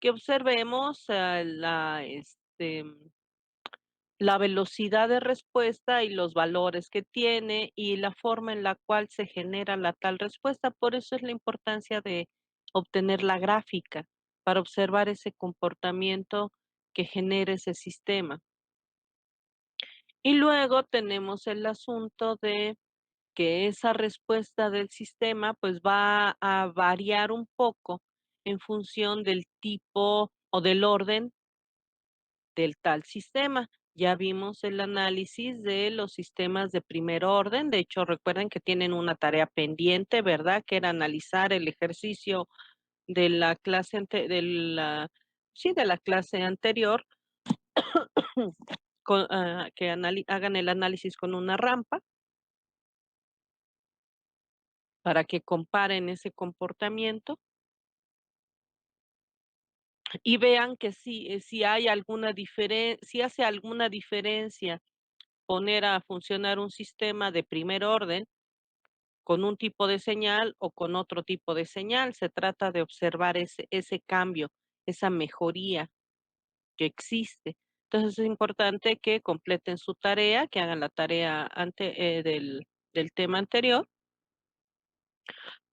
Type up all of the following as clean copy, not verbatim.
que observemos, la velocidad de respuesta y los valores que tiene y la forma en la cual se genera la tal respuesta. Por eso es la importancia de obtener la gráfica, para observar ese comportamiento que genera ese sistema. Y luego tenemos el asunto de que esa respuesta del sistema, pues, va a variar un poco en función del tipo o del orden del tal sistema. Ya vimos el análisis de los sistemas de primer orden. De hecho, recuerden que tienen una tarea pendiente, ¿verdad? Que era analizar el ejercicio de la clase de la clase anterior, que hagan el análisis con una rampa para que comparen ese comportamiento y vean que si hay si hace alguna diferencia poner a funcionar un sistema de primer orden con un tipo de señal o con otro tipo de señal. Se trata de observar ese cambio, esa mejoría que existe. Entonces, es importante que completen su tarea, que hagan la tarea del tema anterior,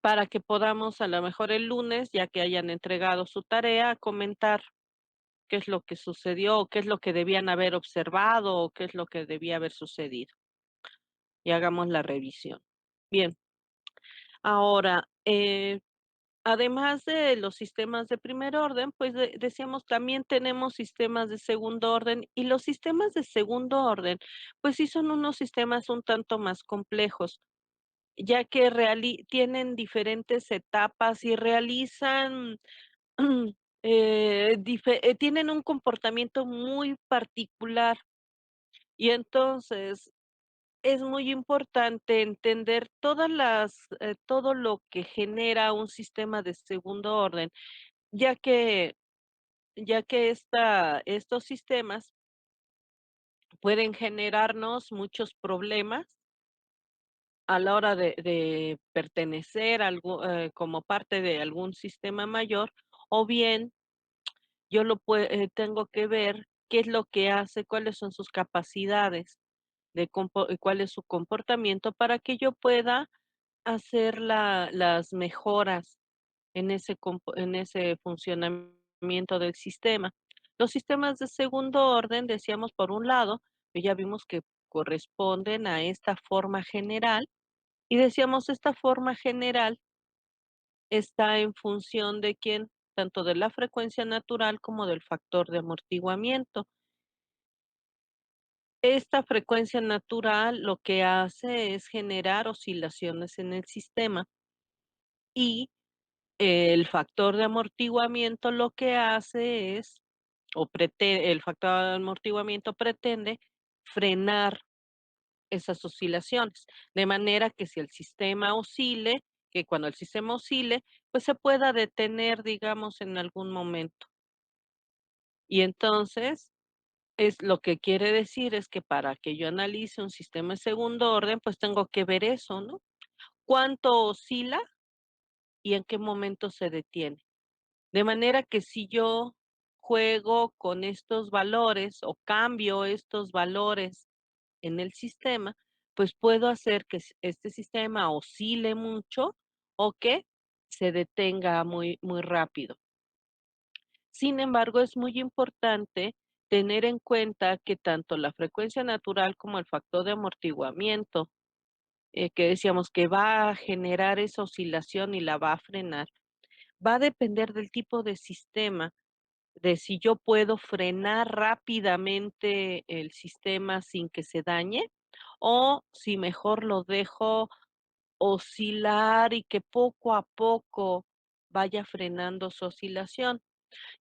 para que podamos, a lo mejor el lunes, ya que hayan entregado su tarea, comentar qué es lo que sucedió, o qué es lo que debían haber observado, o qué es lo que debía haber sucedido, y hagamos la revisión. Bien, ahora, además de los sistemas de primer orden, pues decíamos, también tenemos sistemas de segundo orden, y los sistemas de segundo orden, pues sí son unos sistemas un tanto más complejos, ya que tienen diferentes etapas y realizan, tienen un comportamiento muy particular. Y entonces es muy importante entender todo lo que genera un sistema de segundo orden, ya que estos sistemas pueden generarnos muchos problemas a la hora de pertenecer como parte de algún sistema mayor, o bien tengo que ver qué es lo que hace, cuáles son sus capacidades cuál es su comportamiento para que yo pueda hacer las mejoras en ese funcionamiento del sistema. Los sistemas de segundo orden, decíamos, por un lado, que ya vimos que corresponden a esta forma general, y decíamos, esta forma general está en función de quién, tanto de la frecuencia natural como del factor de amortiguamiento. Esta frecuencia natural lo que hace es generar oscilaciones en el sistema, y el factor de amortiguamiento lo que hace es, el factor de amortiguamiento pretende frenar esas oscilaciones, de manera que si el sistema oscile, que cuando el sistema oscile, pues se pueda detener, digamos, en algún momento. Y entonces, lo que quiere decir es que para que yo analice un sistema de segundo orden, pues tengo que ver eso, ¿no? ¿Cuánto oscila y en qué momento se detiene? De manera que si yo juego con estos valores o cambio estos valores en el sistema, pues puedo hacer que este sistema oscile mucho o que se detenga muy, muy rápido. Sin embargo, es muy importante tener en cuenta que tanto la frecuencia natural como el factor de amortiguamiento, que decíamos que va a generar esa oscilación y la va a frenar, va a depender del tipo de sistema, de si yo puedo frenar rápidamente el sistema sin que se dañe, o si mejor lo dejo oscilar y que poco a poco vaya frenando su oscilación.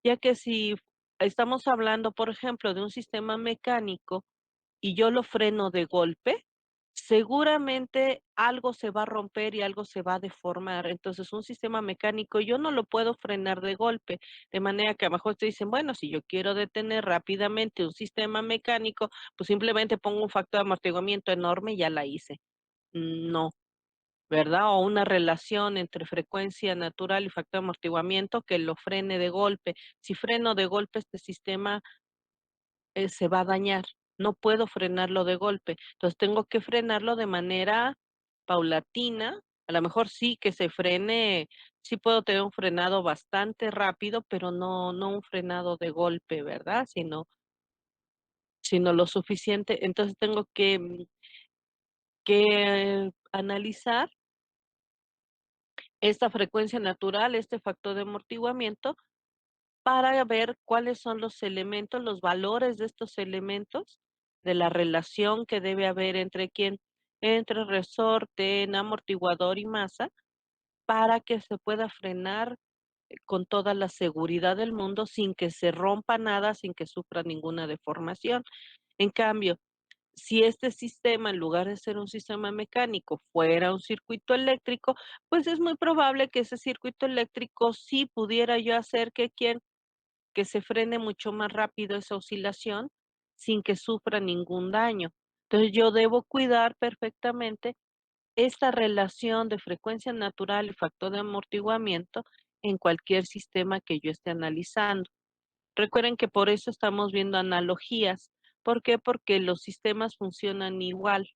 Ya que si estamos hablando, por ejemplo, de un sistema mecánico y yo lo freno de golpe, seguramente algo se va a romper y algo se va a deformar. Entonces, un sistema mecánico yo no lo puedo frenar de golpe, de manera que a lo mejor te dicen, bueno, si yo quiero detener rápidamente un sistema mecánico, pues simplemente pongo un factor de amortiguamiento enorme y ya la hice. No, ¿verdad? O una relación entre frecuencia natural y factor de amortiguamiento que lo frene de golpe. Si freno de golpe este sistema se va a dañar. No puedo frenarlo de golpe. Entonces tengo que frenarlo de manera paulatina. A lo mejor sí que se frene, sí puedo tener un frenado bastante rápido, pero no un frenado de golpe, ¿verdad? Sino lo suficiente. Entonces tengo que analizar esta frecuencia natural, este factor de amortiguamiento, para ver cuáles son los elementos, los valores de estos elementos, de la relación que debe haber entre quién, entre resorte, amortiguador y masa, para que se pueda frenar con toda la seguridad del mundo sin que se rompa nada, sin que sufra ninguna deformación. En cambio, si este sistema, en lugar de ser un sistema mecánico, fuera un circuito eléctrico, pues es muy probable que ese circuito eléctrico sí pudiera yo hacer que se frene mucho más rápido esa oscilación sin que sufra ningún daño. Entonces yo debo cuidar perfectamente esta relación de frecuencia natural y factor de amortiguamiento en cualquier sistema que yo esté analizando. Recuerden que por eso estamos viendo analogías. ¿Por qué? Porque los sistemas funcionan igual,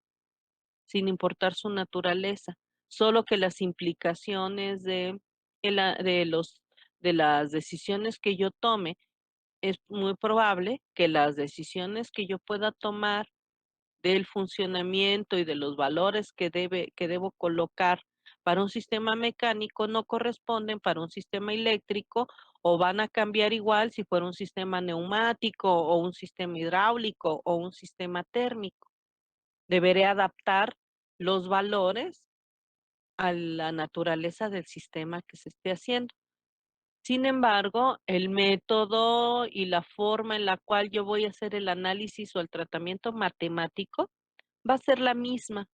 sin importar su naturaleza, solo que las implicaciones de los, de las decisiones que yo tome, es muy probable que las decisiones que yo pueda tomar del funcionamiento y de los valores que debo colocar para un sistema mecánico no corresponden para un sistema eléctrico o van a cambiar igual si fuera un sistema neumático o un sistema hidráulico o un sistema térmico. Deberé adaptar los valores a la naturaleza del sistema que se esté haciendo. Sin embargo, el método y la forma en la cual yo voy a hacer el análisis o el tratamiento matemático va a ser la misma,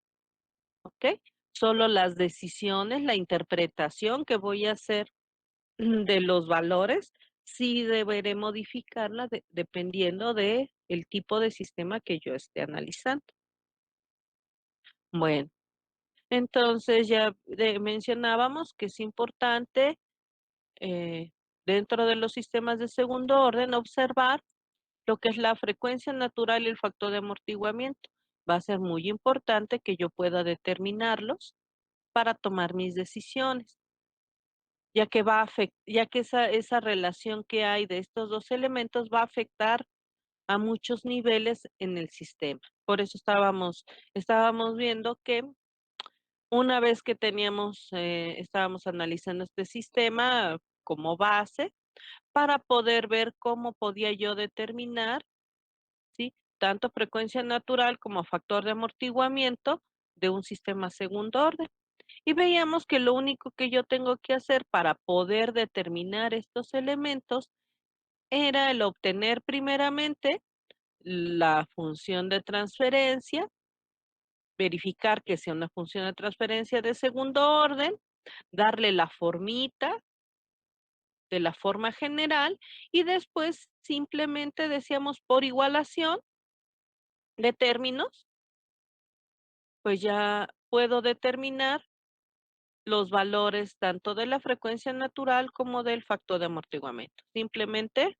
¿ok? Solo las decisiones, la interpretación que voy a hacer de los valores, sí deberé modificarla dependiendo de el tipo de sistema que yo esté analizando. Bueno, entonces ya mencionábamos que es importante eh, dentro de los sistemas de segundo orden observar lo que es la frecuencia natural y el factor de amortiguamiento. Va a ser muy importante que yo pueda determinarlos para tomar mis decisiones, ya que esa relación que hay de estos dos elementos va a afectar a muchos niveles en el sistema. Por eso estábamos viendo que una vez que estábamos analizando este sistema como base para poder ver cómo podía yo determinar, ¿sí? Tanto frecuencia natural como factor de amortiguamiento de un sistema segundo orden. Y veíamos que lo único que yo tengo que hacer para poder determinar estos elementos era el obtener primeramente la función de transferencia, verificar que sea una función de transferencia de segundo orden, darle la formita de la forma general y después simplemente decíamos por igualación de términos, pues ya puedo determinar los valores tanto de la frecuencia natural como del factor de amortiguamiento. Simplemente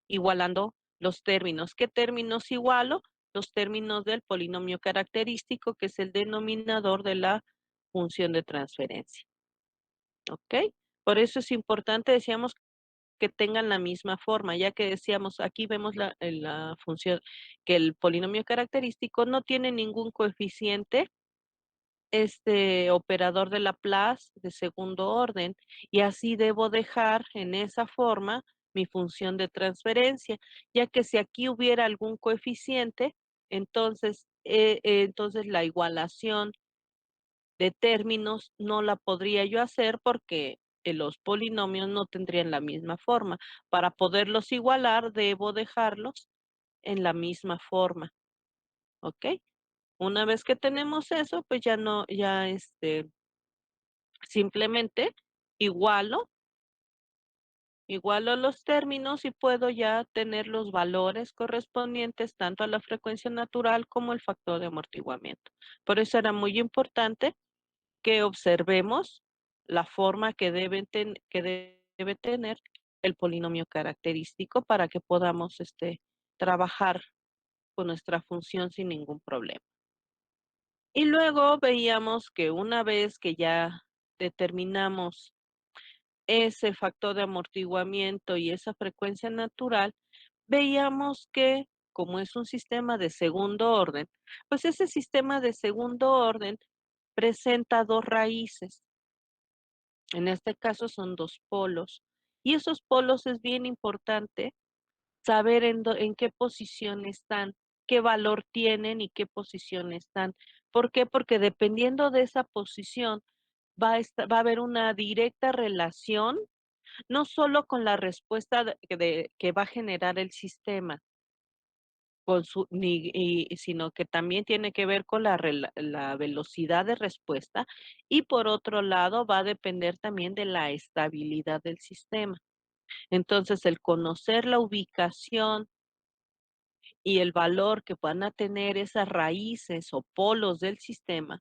igualando los términos. ¿Qué términos igualo? Los términos del polinomio característico, que es el denominador de la función de transferencia. ¿Ok? Por eso es importante, decíamos, que tengan la misma forma, ya que decíamos, aquí vemos la función, que el polinomio característico no tiene ningún coeficiente este operador de Laplace de segundo orden y así debo dejar en esa forma mi función de transferencia, ya que si aquí hubiera algún coeficiente, entonces la igualación de términos no la podría yo hacer porque los polinomios no tendrían la misma forma. Para poderlos igualar, debo dejarlos en la misma forma, ¿ok? Una vez que tenemos eso, pues ya no, ya simplemente igualo, igualo los términos y puedo ya tener los valores correspondientes tanto a la frecuencia natural como el factor de amortiguamiento. Por eso era muy importante que observemos la forma que debe tener el polinomio característico para que podamos trabajar con nuestra función sin ningún problema. Y luego veíamos que una vez que ya determinamos ese factor de amortiguamiento y esa frecuencia natural, veíamos que como es un sistema de segundo orden, pues ese sistema de segundo orden presenta dos raíces. En este caso son dos polos. Y esos polos es bien importante saber en qué posición están, qué valor tienen y qué posición están. ¿Por qué? Porque dependiendo de esa posición va a haber una directa relación, no solo con la respuesta que va a generar el sistema, sino que también tiene que ver con la velocidad de respuesta y por otro lado va a depender también de la estabilidad del sistema. Entonces, el conocer la ubicación y el valor que van a tener esas raíces o polos del sistema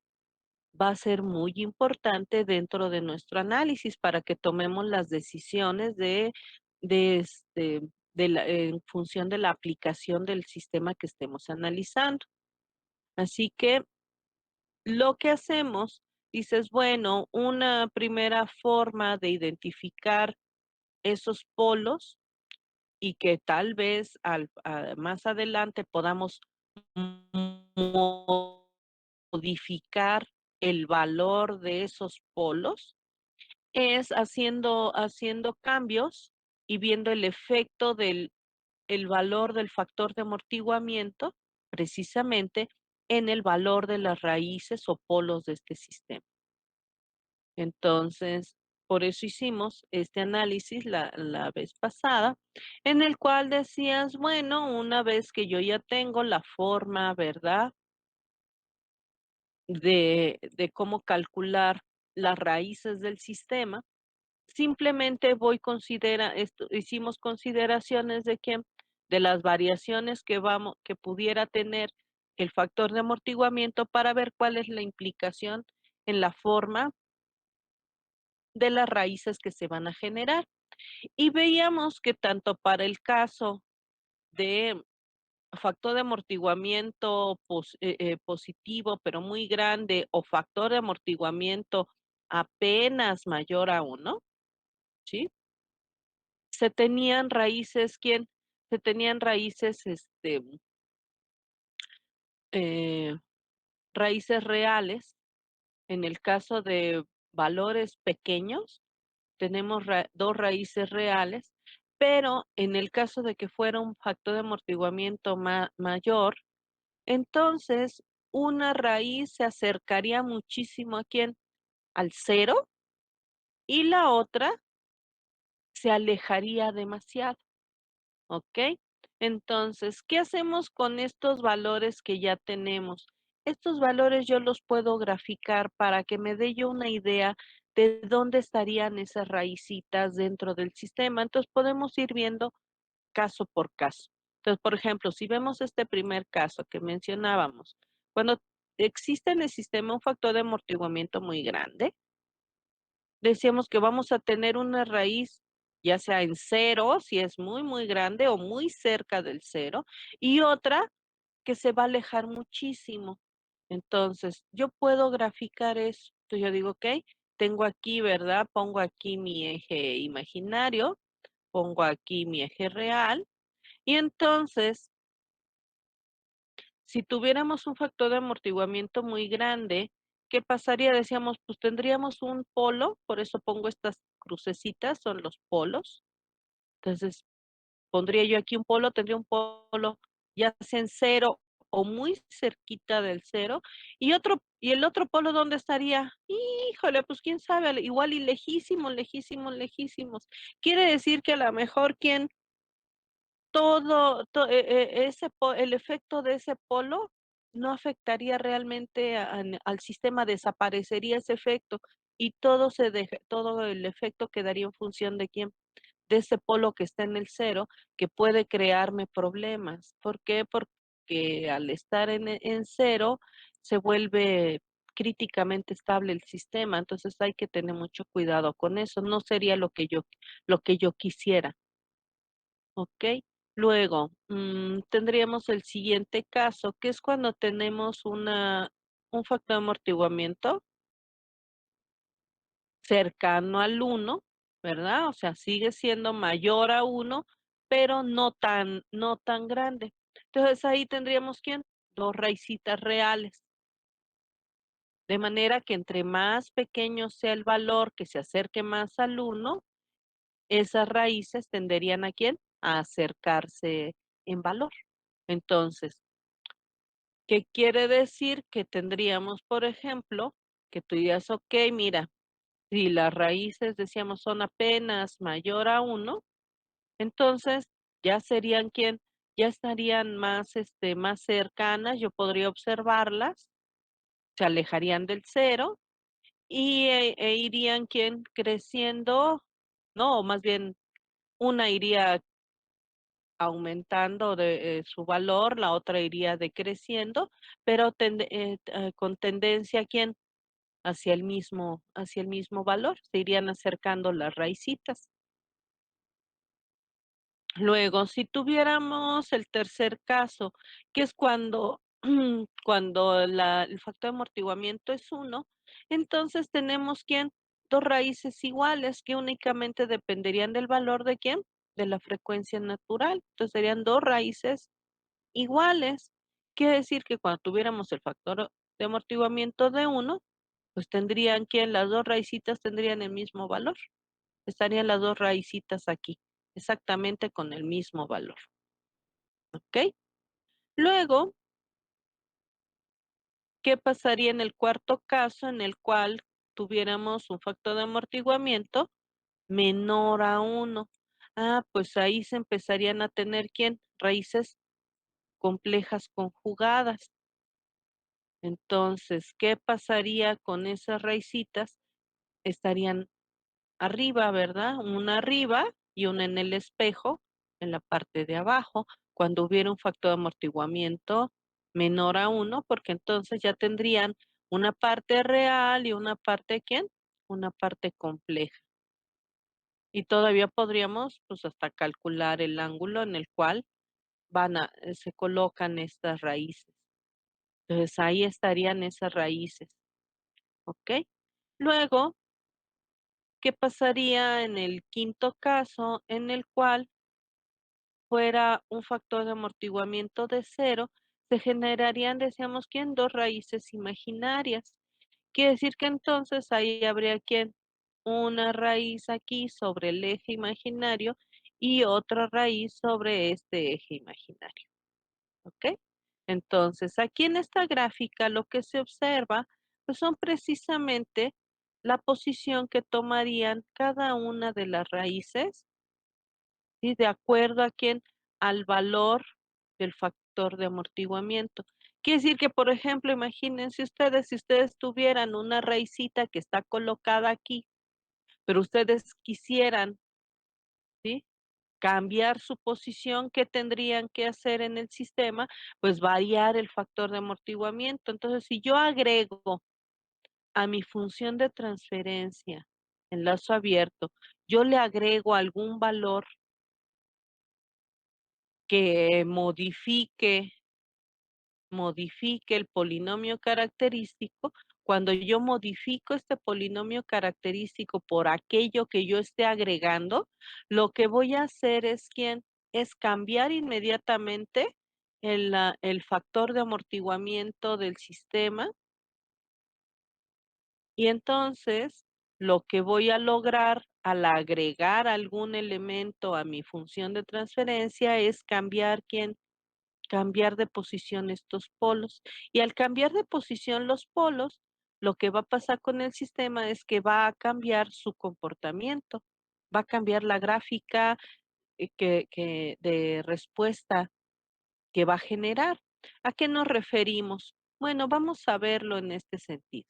va a ser muy importante dentro de nuestro análisis para que tomemos las decisiones de, este, en función de la aplicación del sistema que estemos analizando. Así que lo que hacemos, dices, bueno, una primera forma de identificar esos polos y que tal vez más adelante podamos modificar el valor de esos polos es haciendo cambios y viendo el efecto del el valor del factor de amortiguamiento precisamente en el valor de las raíces o polos de este sistema. Entonces, por eso hicimos este análisis la vez pasada, en el cual decías, bueno, una vez que yo ya tengo la forma, ¿verdad? De cómo calcular las raíces del sistema, simplemente hicimos consideraciones de las variaciones que pudiera tener el factor de amortiguamiento para ver cuál es la implicación en la forma de las raíces que se van a generar. Y veíamos que tanto para el caso de factor de amortiguamiento positivo, pero muy grande, o factor de amortiguamiento apenas mayor a uno, ¿sí? Se tenían raíces, ¿quién? Se tenían raíces, eh, raíces reales. En el caso de valores pequeños, tenemos dos raíces reales, pero en el caso de que fuera un factor de amortiguamiento mayor, entonces una raíz se acercaría muchísimo a quién, al cero, y la otra se alejaría demasiado, ¿ok? Entonces, ¿qué hacemos con estos valores que ya tenemos? Estos valores yo los puedo graficar para que me dé yo una idea de dónde estarían esas raícitas dentro del sistema. Entonces, podemos ir viendo caso por caso. Entonces, por ejemplo, si vemos este primer caso que mencionábamos, cuando existe en el sistema un factor de amortiguamiento muy grande, decíamos que vamos a tener una raíz, ya sea en cero, si es muy, muy grande o muy cerca del cero, y otra que se va a alejar muchísimo. Entonces, yo puedo graficar eso. Entonces, yo digo, ok, tengo aquí, ¿verdad? Pongo aquí mi eje imaginario, pongo aquí mi eje real, y entonces, si tuviéramos un factor de amortiguamiento muy grande, ¿qué pasaría? Decíamos, pues tendríamos un polo, por eso pongo estas crucecitas, son los polos. Entonces, pondría yo aquí un polo, tendría un polo ya sea en cero o muy cerquita del cero, y el otro polo, ¿dónde estaría? Híjole, pues quién sabe, igual y lejísimos, lejísimos, lejísimos. Quiere decir que a lo mejor quién el efecto de ese polo no afectaría realmente al sistema, desaparecería ese efecto y todo el efecto quedaría en función de quién, de ese polo que está en el cero, que puede crearme problemas. ¿Por qué? Porque al estar en cero se vuelve críticamente estable el sistema, entonces hay que tener mucho cuidado con eso, no sería lo que yo quisiera, ¿ok? Luego, tendríamos el siguiente caso, que es cuando tenemos un factor de amortiguamiento cercano al uno, ¿verdad? O sea, sigue siendo mayor a uno, pero no tan grande. Entonces ahí tendríamos, ¿quién? Dos raicitas reales. De manera que entre más pequeño sea el valor que se acerque más al uno, esas raíces tenderían ¿a quién? A acercarse en valor. Entonces, ¿qué quiere decir? Que tendríamos, por ejemplo, que tú digas, ok, mira, si las raíces, decíamos, son apenas mayor a uno, entonces ya serían quién, ya estarían más, más cercanas, yo podría observarlas, se alejarían del cero e irían quién creciendo, no, o más bien una iría aumentando de su valor, la otra iría decreciendo, pero con tendencia a quién, hacia el mismo valor, se irían acercando las raicitas. Luego, si tuviéramos el tercer caso, que es cuando, cuando el factor de amortiguamiento es uno, entonces tenemos quién, dos raíces iguales que únicamente dependerían del valor de quién, de la frecuencia natural. Entonces serían dos raíces iguales. Quiere decir que cuando tuviéramos el factor de amortiguamiento de uno, pues tendrían que las dos raícitas tendrían el mismo valor. Estarían las dos raícitas aquí, exactamente con el mismo valor. ¿Ok? Luego, ¿qué pasaría en el cuarto caso en el cual tuviéramos un factor de amortiguamiento menor a uno? Ah, pues ahí se empezarían a tener, ¿quién? Raíces complejas conjugadas. Entonces, ¿qué pasaría con esas raicitas? Estarían arriba, ¿verdad? Una arriba y una en el espejo, en la parte de abajo, cuando hubiera un factor de amortiguamiento menor a uno, porque entonces ya tendrían una parte real y una parte, ¿quién? Una parte compleja. Y todavía podríamos, pues, hasta calcular el ángulo en el cual se colocan estas raíces. Entonces ahí estarían esas raíces, ¿ok? Luego, ¿qué pasaría en el quinto caso en el cual fuera un factor de amortiguamiento de cero? Se generarían, decíamos, ¿quién? Dos raíces imaginarias. Quiere decir que entonces ahí habría ¿quién? Una raíz aquí sobre el eje imaginario y otra raíz sobre este eje imaginario. ¿Ok? Entonces, aquí en esta gráfica lo que se observa pues son precisamente la posición que tomarían cada una de las raíces, ¿sí? De acuerdo a quién, al valor del factor de amortiguamiento. Quiere decir que, por ejemplo, imagínense ustedes, si ustedes tuvieran una raicita que está colocada aquí, pero ustedes quisieran, ¿sí? Cambiar su posición, ¿qué tendrían que hacer en el sistema? Pues variar el factor de amortiguamiento. Entonces, si yo agrego a mi función de transferencia en lazo abierto, yo le agrego algún valor que modifique el polinomio característico. Cuando yo modifico este polinomio característico por aquello que yo esté agregando, lo que voy a hacer es cambiar inmediatamente el factor de amortiguamiento del sistema y entonces lo que voy a lograr al agregar algún elemento a mi función de transferencia es cambiar de posición estos polos. Y al cambiar de posición los polos, lo que va a pasar con el sistema es que va a cambiar su comportamiento, va a cambiar la gráfica de respuesta que va a generar. ¿A qué nos referimos? Bueno, vamos a verlo en este sentido.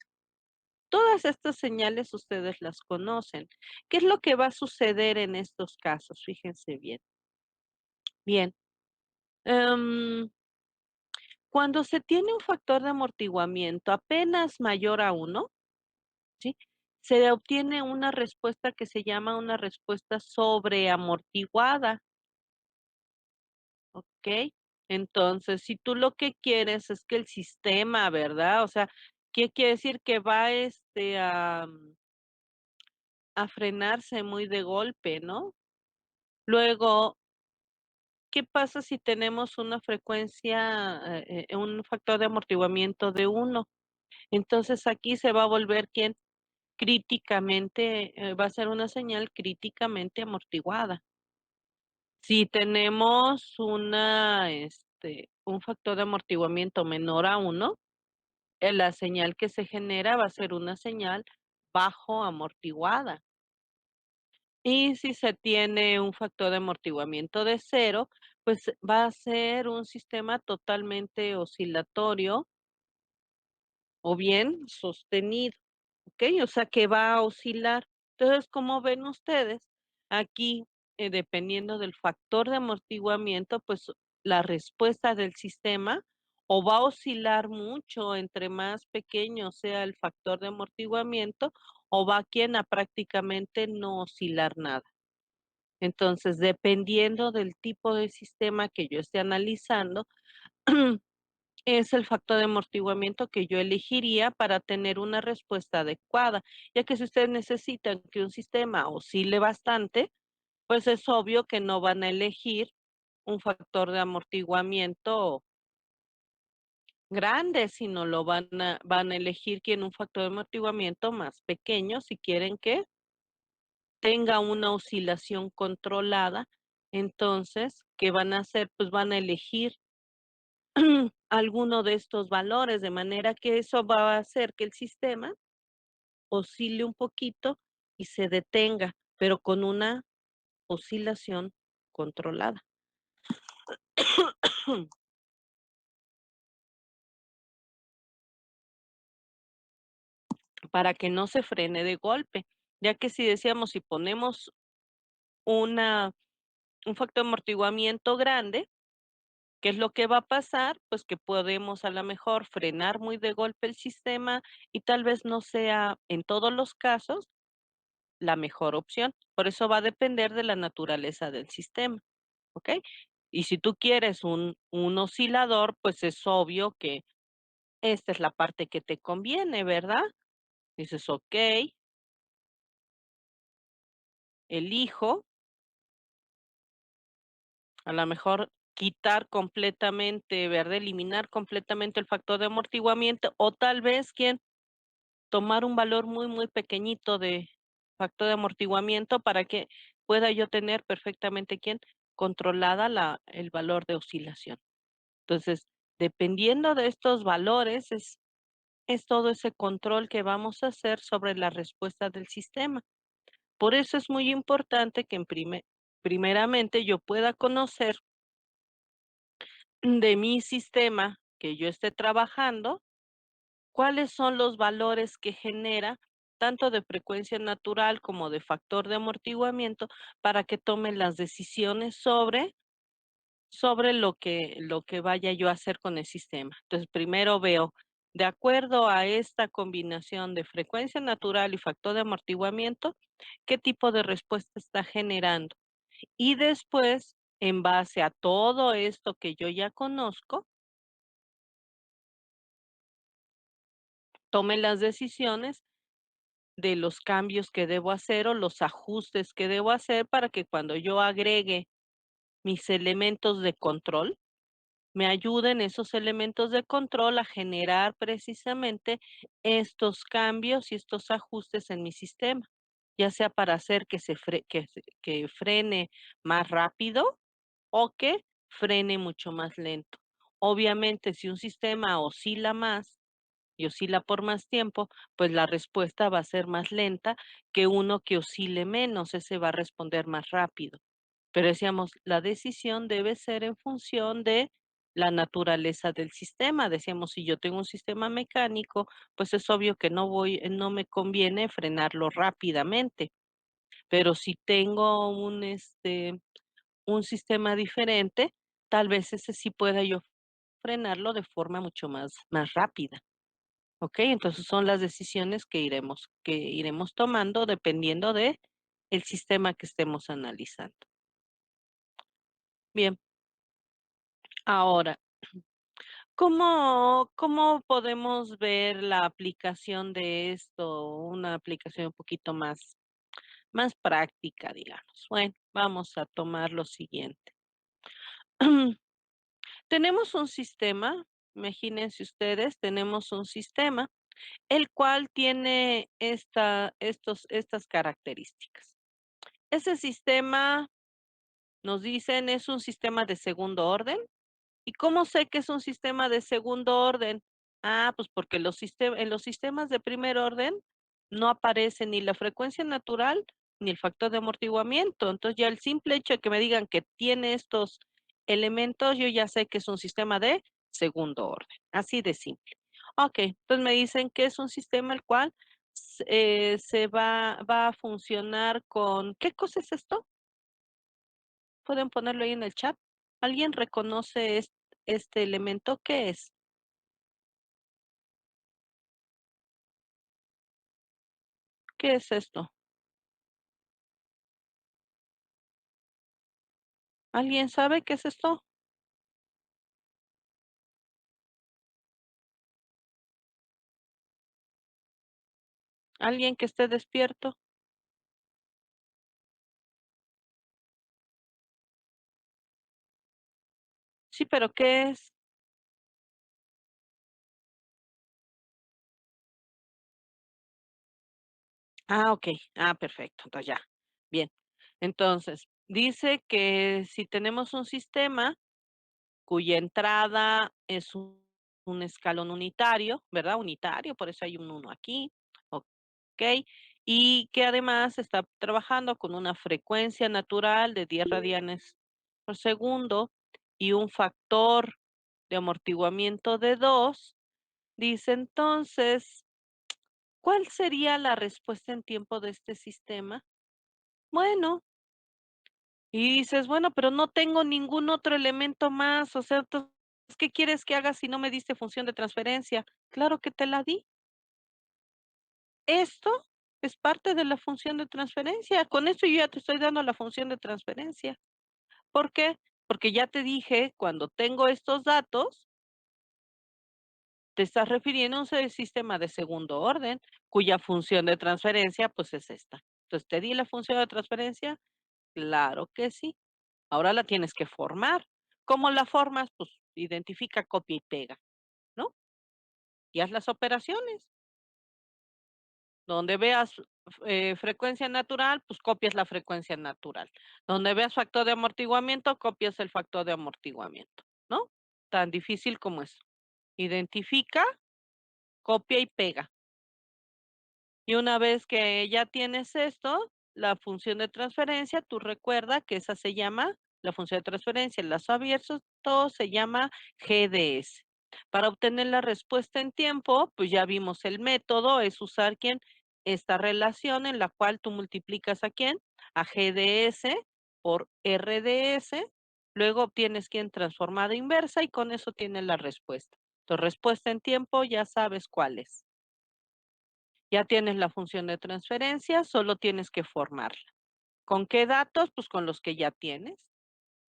Todas estas señales ustedes las conocen. ¿Qué es lo que va a suceder en estos casos? Fíjense bien. Bien. Um, Cuando se tiene un factor de amortiguamiento apenas mayor a uno, ¿sí? Se obtiene una respuesta que se llama una respuesta sobreamortiguada, ¿ok? Entonces, si tú lo que quieres es que el sistema, ¿verdad? O sea, ¿qué quiere decir? Que va a frenarse muy de golpe, ¿no? Luego, ¿qué pasa si tenemos una frecuencia, un factor de amortiguamiento de uno? Entonces aquí se va a volver quién críticamente, va a ser una señal críticamente amortiguada. Si tenemos un factor de amortiguamiento menor a uno, la señal que se genera va a ser una señal bajo amortiguada. Y si se tiene un factor de amortiguamiento de cero, pues va a ser un sistema totalmente oscilatorio o bien sostenido, ¿ok? O sea que va a oscilar. Entonces, como ven ustedes, aquí, dependiendo del factor de amortiguamiento, pues la respuesta del sistema o va a oscilar mucho entre más pequeño sea el factor de amortiguamiento o va quien a prácticamente no oscilar nada. Entonces, dependiendo del tipo de sistema que yo esté analizando, es el factor de amortiguamiento que yo elegiría para tener una respuesta adecuada, ya que si ustedes necesitan que un sistema oscile bastante, pues es obvio que no van a elegir un factor de amortiguamiento grande, sino van a elegir que en un factor de amortiguamiento más pequeño si quieren que tenga una oscilación controlada. Entonces, ¿qué van a hacer? Pues van a elegir alguno de estos valores, de manera que eso va a hacer que el sistema oscile un poquito y se detenga, pero con una oscilación controlada, para que no se frene de golpe, ya que si decíamos, si ponemos una, un factor de amortiguamiento grande, ¿qué es lo que va a pasar? Pues que podemos a lo mejor frenar muy de golpe el sistema y tal vez no sea en todos los casos la mejor opción. Por eso va a depender de la naturaleza del sistema, ¿ok? Y si tú quieres un oscilador, pues es obvio que esta es la parte que te conviene, ¿verdad? Dices, ok, elijo, a lo mejor quitar completamente, ¿verdad? Eliminar completamente el factor de amortiguamiento o tal vez quien tomar un valor muy, muy pequeñito de factor de amortiguamiento para que pueda yo tener perfectamente quién controlada el valor de oscilación. Entonces, dependiendo de estos valores, es todo ese control que vamos a hacer sobre la respuesta del sistema. Por eso es muy importante que primeramente yo pueda conocer de mi sistema que yo esté trabajando, cuáles son los valores que genera tanto de frecuencia natural como de factor de amortiguamiento para que tome las decisiones sobre lo que vaya yo a hacer con el sistema. Entonces, primero veo, de acuerdo a esta combinación de frecuencia natural y factor de amortiguamiento, qué tipo de respuesta está generando. Y después, en base a todo esto que yo ya conozco, tome las decisiones de los cambios que debo hacer o los ajustes que debo hacer para que cuando yo agregue mis elementos de control, me ayuden esos elementos de control a generar precisamente estos cambios y estos ajustes en mi sistema, ya sea para hacer que frene más rápido o que frene mucho más lento. Obviamente, si un sistema oscila más y oscila por más tiempo, pues la respuesta va a ser más lenta que uno que oscile menos, ese va a responder más rápido. Pero decíamos, la decisión debe ser en función de la naturaleza del sistema. Decíamos, si yo tengo un sistema mecánico, pues es obvio que no me conviene frenarlo rápidamente. Pero si tengo un sistema diferente, tal vez ese sí pueda yo frenarlo de forma mucho más rápida. ¿Ok? Entonces son las decisiones que iremos tomando dependiendo de el sistema que estemos analizando. Bien, ahora, ¿cómo podemos ver la aplicación de esto? Una aplicación un poquito más práctica, digamos. Bueno, vamos a tomar lo siguiente. Tenemos un sistema, imagínense ustedes, tenemos un sistema el cual tiene estas características. Ese sistema, nos dicen, es un sistema de segundo orden. ¿Y cómo sé que es un sistema de segundo orden? Ah, pues porque en los sistemas de primer orden no aparece ni la frecuencia natural ni el factor de amortiguamiento. Entonces ya el simple hecho de que me digan que tiene estos elementos, yo ya sé que es un sistema de segundo orden. Así de simple. Ok, entonces me dicen que es un sistema el cual va a funcionar con, ¿qué cosa es esto? Pueden ponerlo ahí en el chat. ¿Alguien reconoce este elemento? ¿Qué es? ¿Qué es esto? ¿Alguien sabe qué es esto? ¿Alguien que esté despierto? Sí, pero ¿qué es? Ah, ok. Ah, perfecto. Entonces ya. Bien. Entonces, dice que si tenemos un sistema cuya entrada es un escalón unitario, ¿verdad? Unitario, por eso hay un uno aquí, ¿ok? Y que además está trabajando con una frecuencia natural de 10 radianes por segundo y un factor de amortiguamiento de 2. Dice entonces, ¿cuál sería la respuesta en tiempo de este sistema? Bueno, y dices, bueno, pero no tengo ningún otro elemento más, o sea, entonces, ¿qué quieres que haga si no me diste función de transferencia? Claro que te la di. Esto es parte de la función de transferencia. Con esto yo ya te estoy dando la función de transferencia. ¿Por qué? Porque ya te dije, cuando tengo estos datos, te estás refiriendo a un sistema de segundo orden, cuya función de transferencia, pues es esta. Entonces, ¿te di la función de transferencia? Claro que sí. Ahora la tienes que formar. ¿Cómo la formas? Pues identifica, copia y pega, ¿no? Y haz las operaciones. Donde veas frecuencia natural, pues copias la frecuencia natural. Donde veas factor de amortiguamiento, copias el factor de amortiguamiento, ¿no? Tan difícil como eso. Identifica, copia y pega. Y una vez que ya tienes esto, la función de transferencia, tú recuerda que esa se llama, la función de transferencia, el lazo abierto, todo se llama GDS. Para obtener la respuesta en tiempo, pues ya vimos el método, es usar quién, esta relación en la cual tú multiplicas a quién, a GDS por RDS, luego obtienes quién transformada inversa y con eso tienes la respuesta. Tu respuesta en tiempo ya sabes cuál es. Ya tienes la función de transferencia, solo tienes que formarla. ¿Con qué datos? Pues con los que ya tienes.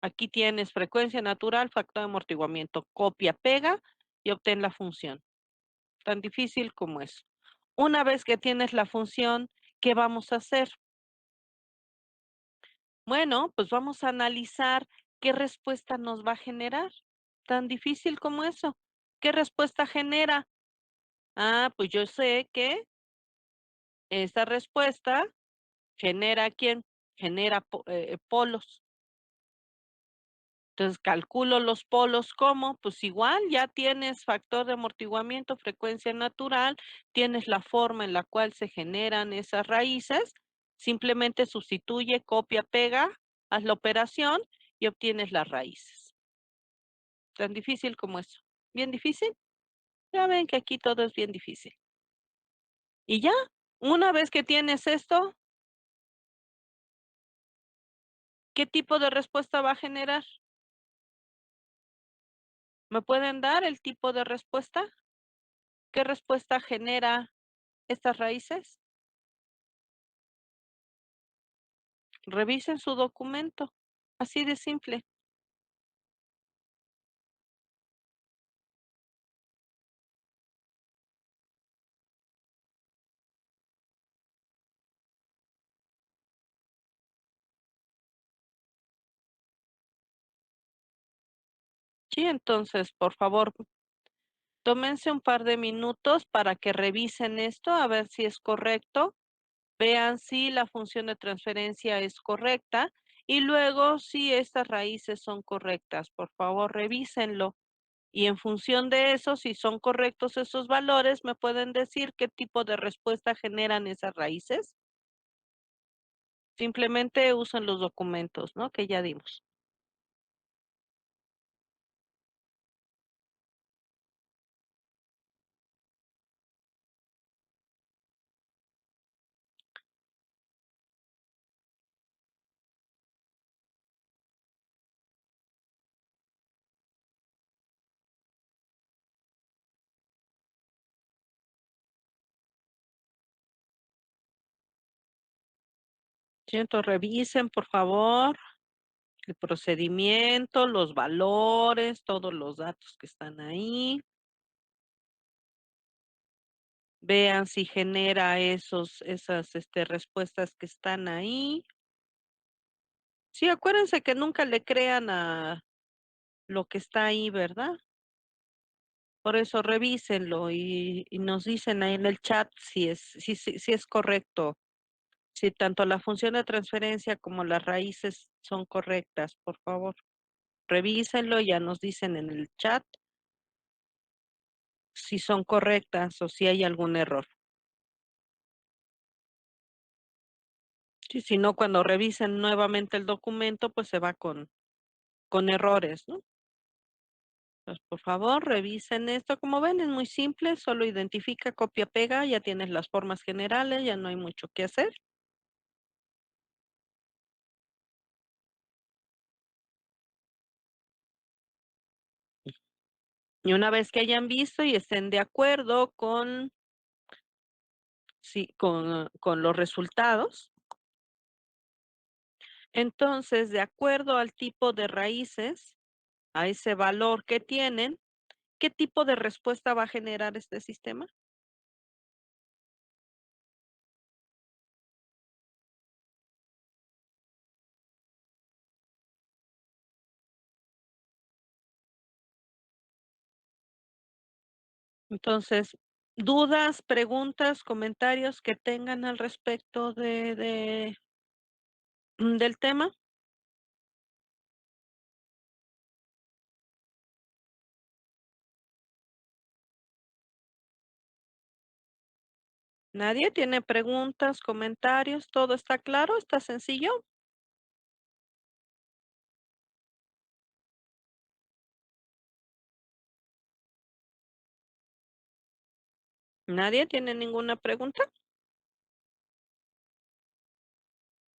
Aquí tienes frecuencia natural, factor de amortiguamiento, copia, pega y obtén la función. Tan difícil como eso. Una vez que tienes la función, ¿qué vamos a hacer? Bueno, pues vamos a analizar qué respuesta nos va a generar. Tan difícil como eso. ¿Qué respuesta genera? Ah, pues yo sé que esta respuesta genera quién? Genera polos. Entonces calculo los polos como, pues igual ya tienes factor de amortiguamiento, frecuencia natural, tienes la forma en la cual se generan esas raíces, simplemente sustituye, copia, pega, haz la operación y obtienes las raíces. Tan difícil como eso. ¿Bien difícil? Ya ven que aquí todo es bien difícil. Y ya, una vez que tienes esto, ¿qué tipo de respuesta va a generar? ¿Me pueden dar el tipo de respuesta? ¿Qué respuesta genera estas raíces? Revisen su documento, así de simple. Sí, entonces, por favor, tómense un par de minutos para que revisen esto, a ver si es correcto, vean si la función de transferencia es correcta y luego si estas raíces son correctas. Por favor, revísenlo. Y en función de eso, si son correctos esos valores, ¿me pueden decir qué tipo de respuesta generan esas raíces? Simplemente usan los documentos, ¿no? Que ya dimos. Siento, revisen, por favor, el procedimiento, los valores, todos los datos que están ahí. Vean si genera esas respuestas que están ahí. Sí, acuérdense que nunca le crean a lo que está ahí, ¿verdad? Por eso revísenlo y nos dicen ahí en el chat si es correcto, si tanto la función de transferencia como las raíces son correctas, por favor. Revísenlo, ya nos dicen en el chat si son correctas o si hay algún error. Sí, si no, cuando revisen nuevamente el documento, pues se va con errores, ¿no? Pues por favor, revisen esto. Como ven, es muy simple, solo identifica, copia, pega, ya tienes las formas generales, ya no hay mucho que hacer. Y una vez que hayan visto y estén de acuerdo con, sí, con los resultados, entonces, de acuerdo al tipo de raíces, a ese valor que tienen, ¿qué tipo de respuesta va a generar este sistema? Entonces, dudas, preguntas, comentarios que tengan al respecto del tema. ¿Nadie tiene preguntas, comentarios? ¿Todo está claro? ¿Está sencillo? ¿Nadie tiene ninguna pregunta?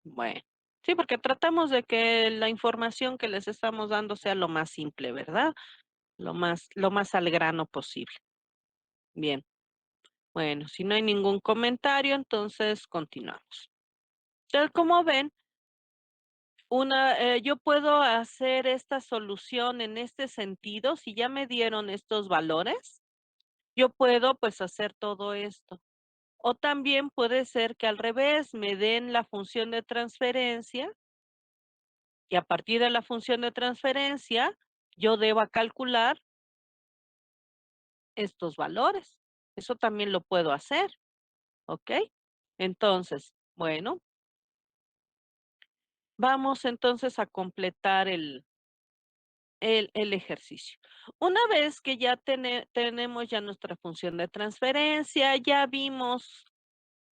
Bueno, sí, porque tratamos de que la información que les estamos dando sea lo más simple, ¿verdad? Lo más al grano posible. Bien, bueno, si no hay ningún comentario, entonces continuamos. Entonces, como ven, yo puedo hacer esta solución en este sentido, si ya me dieron estos valores, yo puedo pues hacer todo esto. O también puede ser que al revés, me den la función de transferencia y a partir de la función de transferencia, yo deba calcular estos valores. Eso también lo puedo hacer, ¿ok? Entonces, bueno, vamos entonces a completar el ejercicio. Una vez que ya tenemos ya nuestra función de transferencia, ya vimos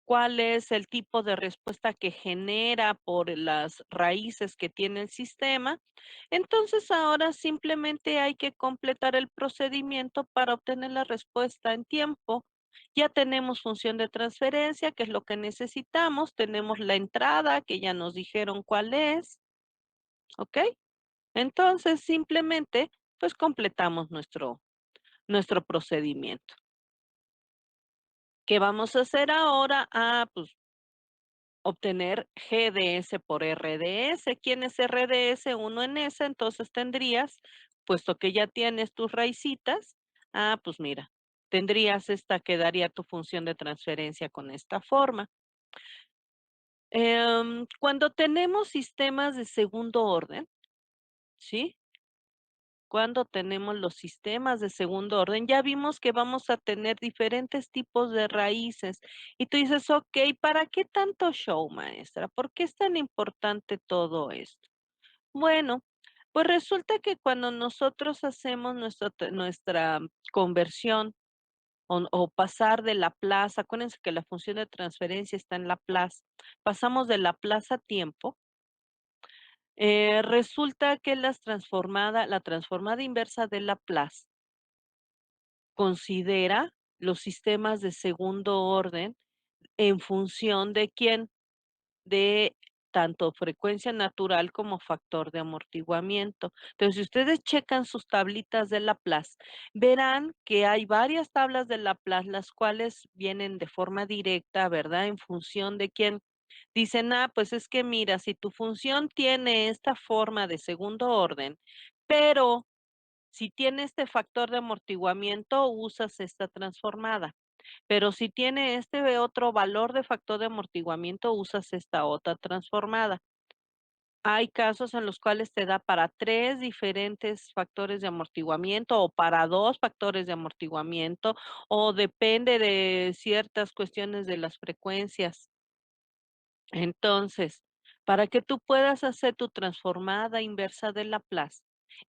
cuál es el tipo de respuesta que genera por las raíces que tiene el sistema. Entonces ahora simplemente hay que completar el procedimiento para obtener la respuesta en tiempo. Ya tenemos función de transferencia, que es lo que necesitamos. Tenemos la entrada, que ya nos dijeron cuál es. ¿Ok? Entonces simplemente pues completamos nuestro procedimiento. ¿Qué vamos a hacer ahora? Pues obtener GDS por RDS. ¿Quién es RDS? Uno en S, entonces tendrías, puesto que ya tienes tus raicitas, pues mira, tendrías esta, quedaría tu función de transferencia con esta forma. Cuando tenemos sistemas de segundo orden, ¿sí? Cuando tenemos los sistemas de segundo orden, ya vimos que vamos a tener diferentes tipos de raíces. Y tú dices, ok, ¿para qué tanto show, maestra? ¿Por qué es tan importante todo esto? Bueno, pues resulta que cuando nosotros hacemos nuestra conversión o pasar de la plaza, acuérdense que la función de transferencia está en la plaza, pasamos de la plaza a tiempo. Resulta que la transformada inversa de Laplace considera los sistemas de segundo orden en función de quién, de tanto frecuencia natural como factor de amortiguamiento. Entonces, si ustedes checan sus tablitas de Laplace, verán que hay varias tablas de Laplace, las cuales vienen de forma directa, ¿verdad? En función de quién. Dicen, pues es que mira, si tu función tiene esta forma de segundo orden, pero si tiene este factor de amortiguamiento, usas esta transformada. Pero si tiene este otro valor de factor de amortiguamiento, usas esta otra transformada. Hay casos en los cuales te da para 3 diferentes factores de amortiguamiento o para 2 factores de amortiguamiento, o depende de ciertas cuestiones de las frecuencias. Entonces, para que tú puedas hacer tu transformada inversa de Laplace,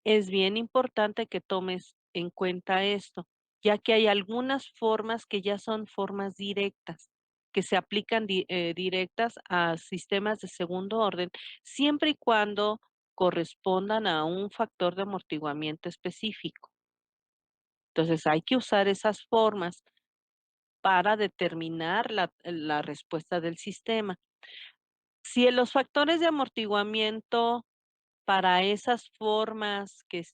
es bien importante que tomes en cuenta esto, ya que hay algunas formas que ya son formas directas, que se aplican directas a sistemas de segundo orden, siempre y cuando correspondan a un factor de amortiguamiento específico. Entonces, hay que usar esas formas para determinar la respuesta del sistema. Si en los factores de amortiguamiento para esas formas que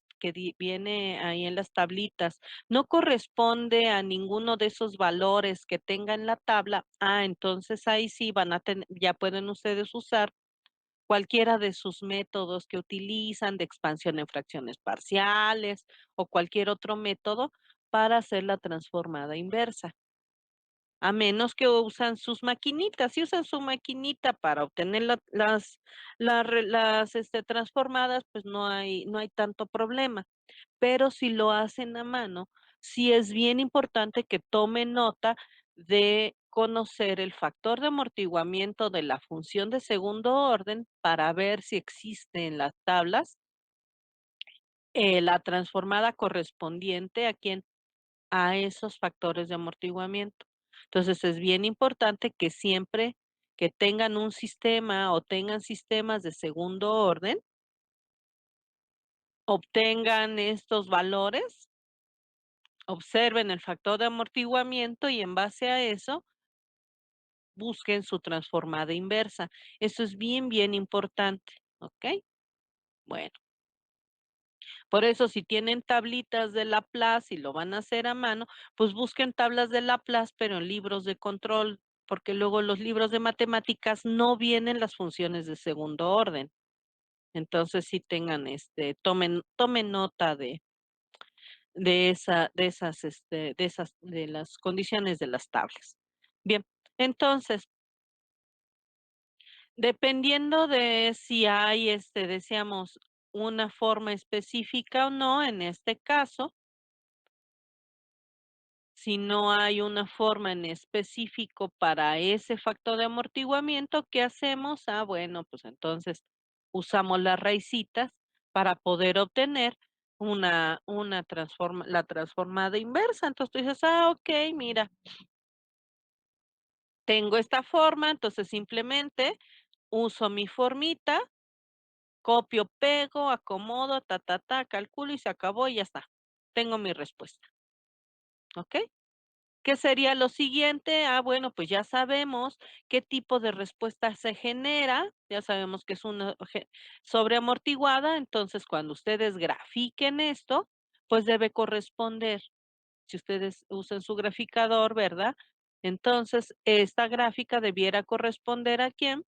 viene ahí en las tablitas no corresponde a ninguno de esos valores que tenga en la tabla, entonces ahí sí ya pueden ustedes usar cualquiera de sus métodos que utilizan de expansión en fracciones parciales o cualquier otro método para hacer la transformada inversa. A menos que usan sus maquinitas. Si usan su maquinita para obtener las transformadas, pues no hay tanto problema. Pero si lo hacen a mano, sí es bien importante que tomen nota de conocer el factor de amortiguamiento de la función de segundo orden para ver si existe en las tablas, la transformada correspondiente a esos factores de amortiguamiento. Entonces, es bien importante que siempre que tengan un sistema o tengan sistemas de segundo orden, obtengan estos valores, observen el factor de amortiguamiento y en base a eso busquen su transformada inversa. Eso es bien, bien importante, ¿ok? Bueno, por eso si tienen tablitas de Laplace y lo van a hacer a mano, pues busquen tablas de Laplace, pero en libros de control, porque luego los libros de matemáticas no vienen las funciones de segundo orden. Entonces sí tengan, tomen nota de las condiciones de las tablas. Bien, entonces, dependiendo de si hay, decíamos, una forma específica o no, en este caso, si no hay una forma en específico para ese factor de amortiguamiento, ¿qué hacemos? Bueno, pues entonces usamos las raicitas para poder obtener la transformada inversa. Entonces tú dices, ok, mira, tengo esta forma, entonces simplemente uso mi formita, copio, pego, acomodo, calculo y se acabó y ya está. Tengo mi respuesta. ¿Ok? ¿Qué sería lo siguiente? Ah, bueno, pues ya sabemos qué tipo de respuesta se genera, ya sabemos que es una sobreamortiguada, entonces cuando ustedes grafiquen esto, pues debe corresponder. Si ustedes usan su graficador, ¿verdad? Entonces, esta gráfica debiera corresponder ¿a quién?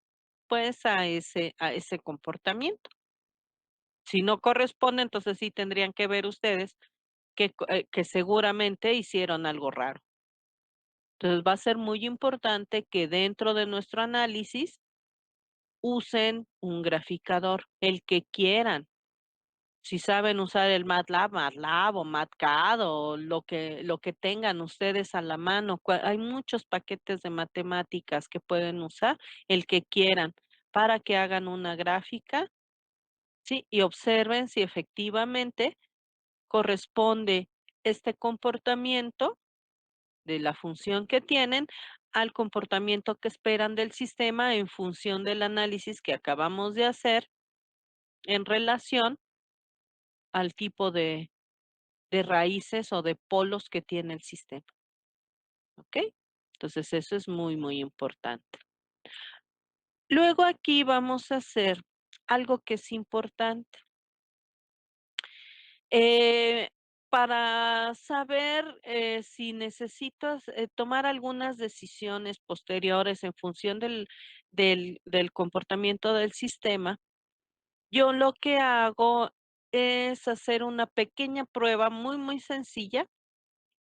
Pues a ese comportamiento. Si no corresponde, entonces sí tendrían que ver ustedes que seguramente hicieron algo raro. Entonces, va a ser muy importante que dentro de nuestro análisis usen un graficador, el que quieran. Si saben usar el MATLAB, MATLAB o MATCAD o lo que tengan ustedes a la mano. Hay muchos paquetes de matemáticas que pueden usar, el que quieran, para que hagan una gráfica, ¿sí? Y observen si efectivamente corresponde este comportamiento de la función que tienen al comportamiento que esperan del sistema en función del análisis que acabamos de hacer en relación al tipo de raíces o de polos que tiene el sistema, ¿ok? Entonces eso es muy, muy importante. Luego aquí vamos a hacer algo que es importante. Eh, para saber si necesitas tomar algunas decisiones posteriores en función del comportamiento del sistema, yo lo que hago es hacer una pequeña prueba muy, muy sencilla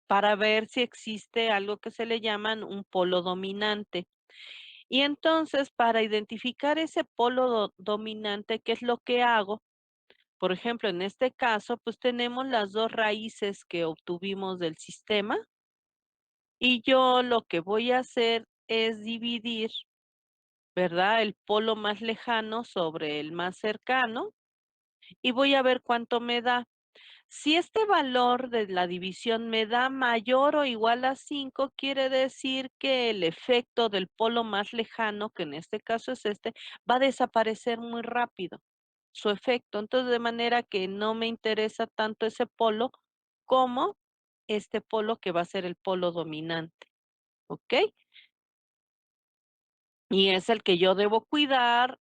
para ver si existe algo que se le llaman un polo dominante. Y entonces, para identificar ese polo dominante, ¿qué es lo que hago? Por ejemplo, en este caso, pues tenemos las 2 raíces que obtuvimos del sistema, y yo lo que voy a hacer es dividir, ¿verdad? El polo más lejano sobre el más cercano, y voy a ver cuánto me da. Si este valor de la división me da mayor o igual a 5, quiere decir que el efecto del polo más lejano, que en este caso es este, va a desaparecer muy rápido, su efecto. Entonces, de manera que no me interesa tanto ese polo como este polo que va a ser el polo dominante, ¿ok? Y es el que yo debo cuidar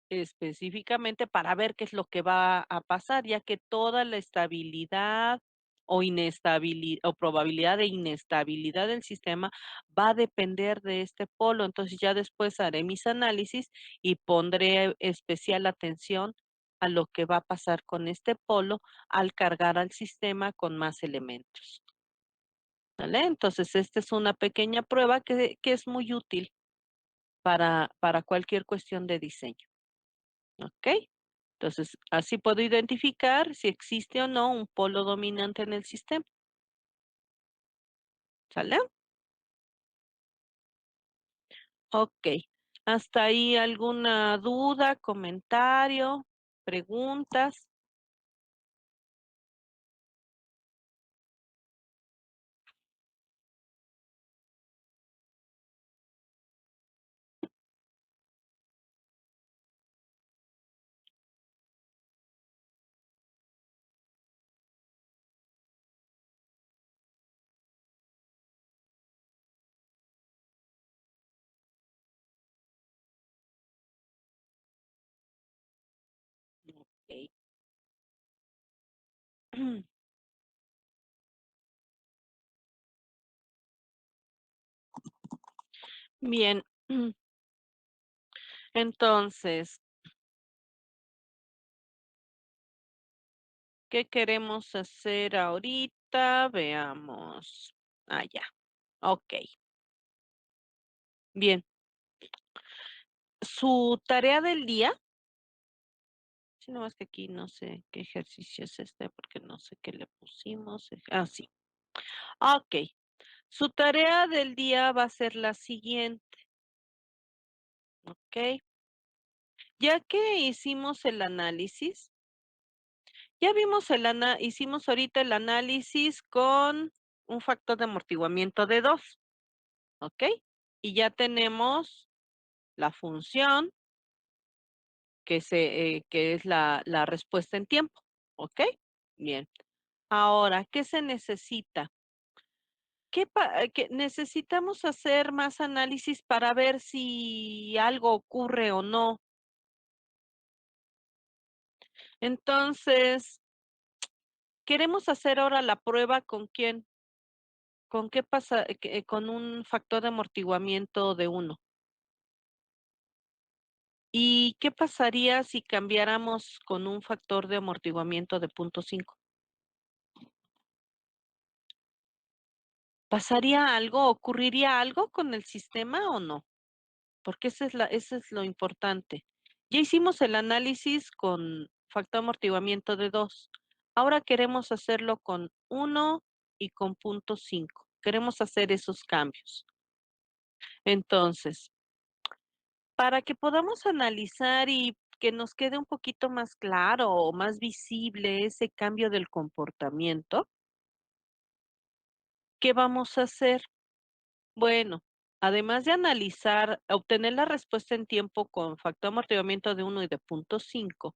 específicamente para ver qué es lo que va a pasar, ya que toda la estabilidad o inestabilidad o probabilidad de inestabilidad del sistema va a depender de este polo. Entonces ya después haré mis análisis y pondré especial atención a lo que va a pasar con este polo al cargar al sistema con más elementos. ¿Vale? Entonces, esta es una pequeña prueba que es muy útil para cualquier cuestión de diseño. ¿Ok? Entonces, así puedo identificar si existe o no un polo dominante en el sistema. ¿Sale? Ok. ¿Hasta ahí alguna duda, comentario, preguntas? Ok. Bien. Entonces, ¿qué queremos hacer ahorita? Veamos. Ah, ya. Ok. Bien. Su tarea del día. Sí, no más que aquí no sé qué ejercicio es este porque no sé qué le pusimos. Ah, sí. Ok. Su tarea del día va a ser la siguiente, ¿ok? Ya que hicimos el análisis, ya vimos hicimos ahorita el análisis con un factor de amortiguamiento de 2, ¿ok? Y ya tenemos la función que es la respuesta en tiempo, ¿ok? Bien. Ahora, ¿qué se necesita? que necesitamos hacer más análisis para ver si algo ocurre o no. Entonces, queremos hacer ahora la prueba, ¿con quién? ¿Con qué pasa? Con un factor de amortiguamiento de 1. ¿Y qué pasaría si cambiáramos con un factor de amortiguamiento de 0.5? ¿Pasaría algo? ¿Ocurriría algo con el sistema o no? Porque ese es lo importante. Ya hicimos el análisis con factor de amortiguamiento de 2. Ahora queremos hacerlo con 1 y con 0.5. Queremos hacer esos cambios. Entonces, para que podamos analizar y que nos quede un poquito más claro o más visible ese cambio del comportamiento, ¿qué vamos a hacer? Bueno, además de analizar, obtener la respuesta en tiempo con factor de amortiguamiento de 1 y de 0.5,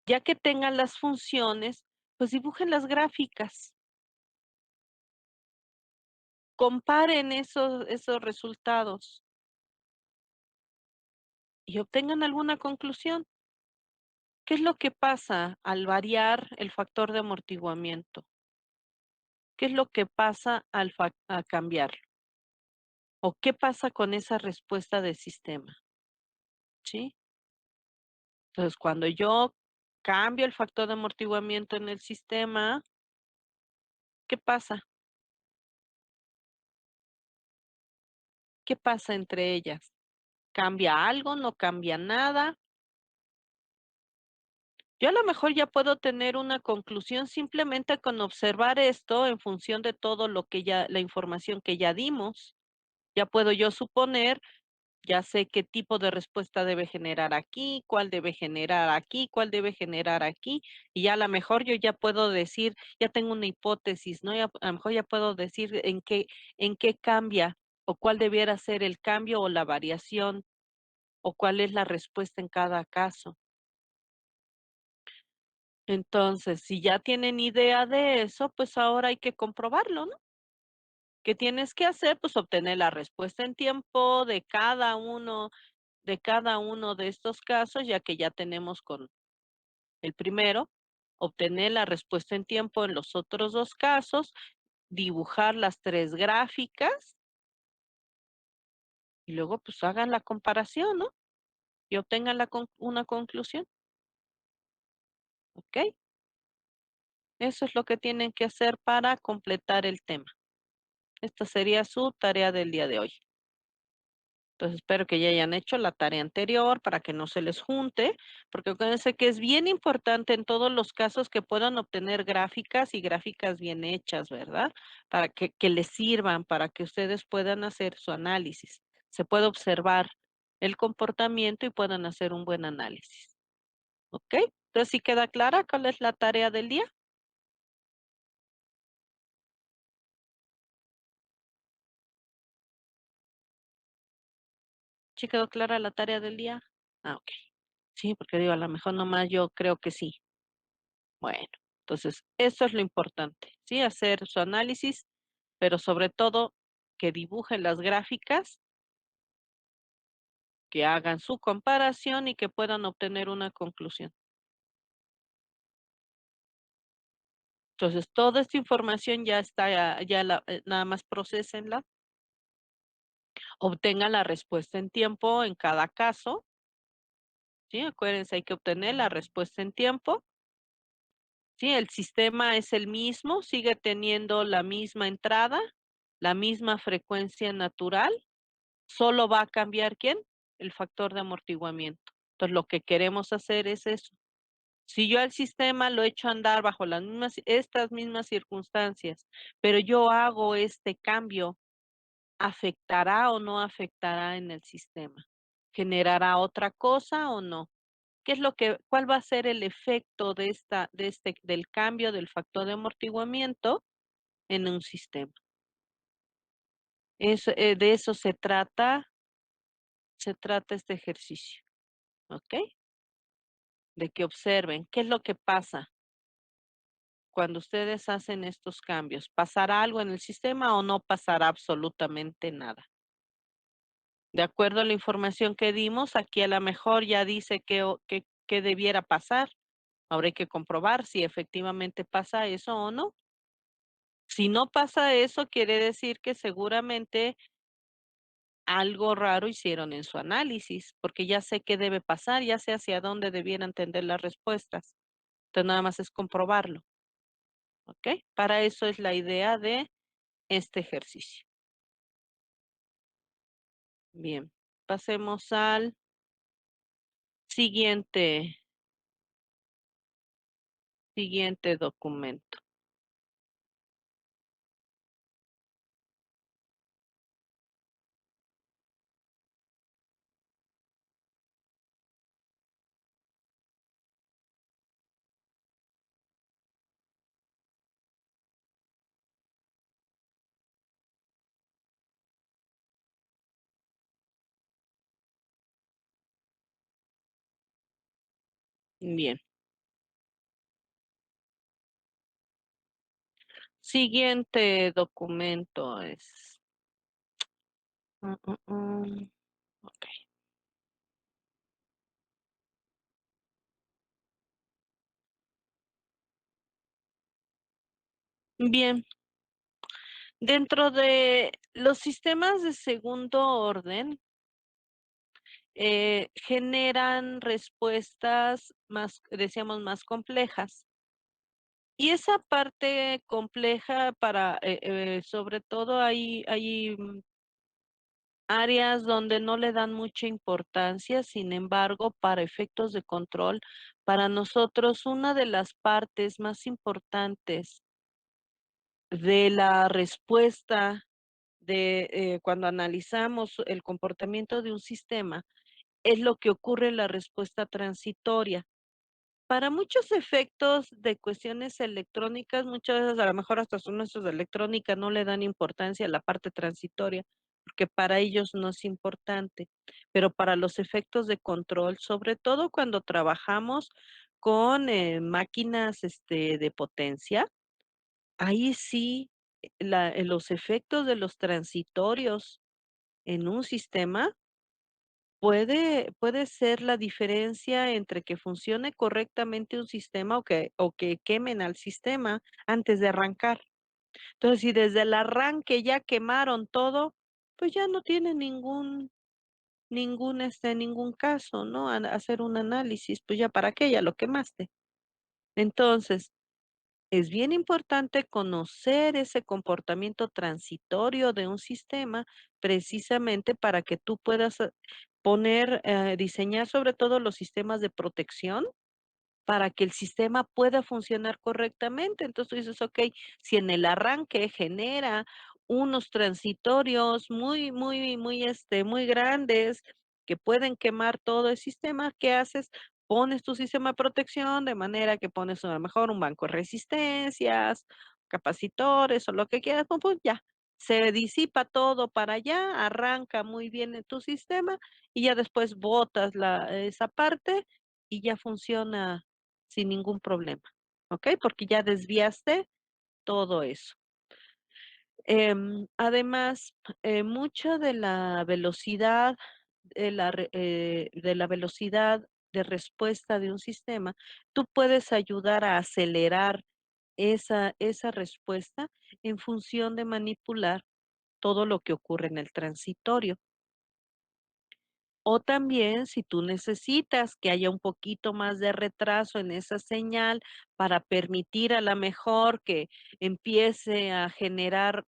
ya que tengan las funciones, pues dibujen las gráficas, comparen esos resultados y obtengan alguna conclusión. ¿Qué es lo que pasa al variar el factor de amortiguamiento? ¿Qué es lo que pasa a cambiarlo? ¿O qué pasa con esa respuesta del sistema? ¿Sí? Entonces, cuando yo cambio el factor de amortiguamiento en el sistema, ¿qué pasa? ¿Qué pasa entre ellas? ¿Cambia algo? ¿No cambia nada? Yo a lo mejor ya puedo tener una conclusión simplemente con observar esto en función de todo lo que ya, la información que ya dimos. Ya puedo yo suponer, ya sé qué tipo de respuesta debe generar aquí, cuál debe generar aquí, cuál debe generar aquí, y ya a lo mejor yo ya puedo decir, ya tengo una hipótesis, ¿no? Ya, a lo mejor ya puedo decir en qué cambia o cuál debiera ser el cambio o la variación o cuál es la respuesta en cada caso. Entonces, si ya tienen idea de eso, pues ahora hay que comprobarlo, ¿no? ¿Qué tienes que hacer? Pues obtener la respuesta en tiempo de cada uno de estos casos, ya que ya tenemos con el primero, obtener la respuesta en tiempo en los otros dos casos, dibujar las tres gráficas y luego pues hagan la comparación, ¿no? Y obtengan una conclusión, ¿ok? Eso es lo que tienen que hacer para completar el tema. Esta sería su tarea del día de hoy. Entonces espero que ya hayan hecho la tarea anterior para que no se les junte, porque acuérdense que es bien importante en todos los casos que puedan obtener gráficas y gráficas bien hechas, ¿verdad? Para que les sirvan, para que ustedes puedan hacer su análisis. Se puede observar el comportamiento y puedan hacer un buen análisis. ¿Ok? Entonces, ¿sí queda clara cuál es la tarea del día? ¿Sí quedó clara la tarea del día? Ah, ok. Sí, porque digo, a lo mejor nomás yo creo que sí. Bueno, entonces eso es lo importante, ¿sí? Hacer su análisis, pero sobre todo que dibujen las gráficas, que hagan su comparación y que puedan obtener una conclusión. Entonces, toda esta información ya está, nada más procesenla, obtengan la respuesta en tiempo en cada caso, ¿sí? Acuérdense, hay que obtener la respuesta en tiempo, ¿sí? El sistema es el mismo, sigue teniendo la misma entrada, la misma frecuencia natural. Solo va a cambiar ¿quién? El factor de amortiguamiento. Entonces, lo que queremos hacer es eso. Si yo al sistema lo echo a andar bajo estas mismas circunstancias, pero yo hago este cambio, ¿afectará o no afectará en el sistema? ¿Generará otra cosa o no? ¿Cuál va a ser el efecto del cambio del factor de amortiguamiento en un sistema? De eso se trata este ejercicio. ¿Ok? De que observen qué es lo que pasa cuando ustedes hacen estos cambios? ¿Pasará algo en el sistema o no pasará absolutamente nada? De acuerdo a la información que dimos, aquí a lo mejor ya dice que debiera pasar. Ahora hay que comprobar si efectivamente pasa eso o no. Si no pasa eso, quiere decir que seguramente algo raro hicieron en su análisis, porque ya sé qué debe pasar, ya sé hacia dónde debieran tender las respuestas. Entonces nada más es comprobarlo, ¿ok? Para eso es la idea de este ejercicio. Bien, pasemos al siguiente, siguiente documento. Bien, siguiente documento es... mm, mm, mm, ok. Bien, dentro de los sistemas de segundo orden, generan respuestas más, decíamos, más complejas. Y esa parte compleja para, sobre todo hay áreas donde no le dan mucha importancia, sin embargo, para efectos de control, para nosotros una de las partes más importantes de la respuesta de cuando analizamos el comportamiento de un sistema es lo que ocurre en la respuesta transitoria. Para muchos efectos de cuestiones electrónicas, muchas veces a lo mejor hasta son nuestros de electrónica no le dan importancia a la parte transitoria, porque para ellos no es importante, pero para los efectos de control, sobre todo cuando trabajamos con máquinas de potencia, ahí sí los efectos de los transitorios en un sistema puede ser la diferencia entre que funcione correctamente un sistema o que quemen al sistema antes de arrancar. Entonces, si desde el arranque ya quemaron todo, pues ya no tiene ningún caso, ¿no? Hacer un análisis, pues ya para qué, ya lo quemaste. Entonces, es bien importante conocer ese comportamiento transitorio de un sistema precisamente para que tú puedas diseñar sobre todo los sistemas de protección para que el sistema pueda funcionar correctamente. Entonces tú dices, ok, si en el arranque genera unos transitorios muy grandes que pueden quemar todo el sistema, ¿qué haces? Pones tu sistema de protección de manera que pones a lo mejor un banco de resistencias, capacitores o lo que quieras, pum, pum, ya. Se disipa todo para allá, arranca muy bien en tu sistema y ya después botas esa parte y ya funciona sin ningún problema, ¿ok? Porque ya desviaste todo eso. Además, mucha de la velocidad, de la velocidad de respuesta de un sistema, tú puedes ayudar a acelerar esa respuesta en función de manipular todo lo que ocurre en el transitorio. O también si tú necesitas que haya un poquito más de retraso en esa señal para permitir a la mejor que empiece a generar,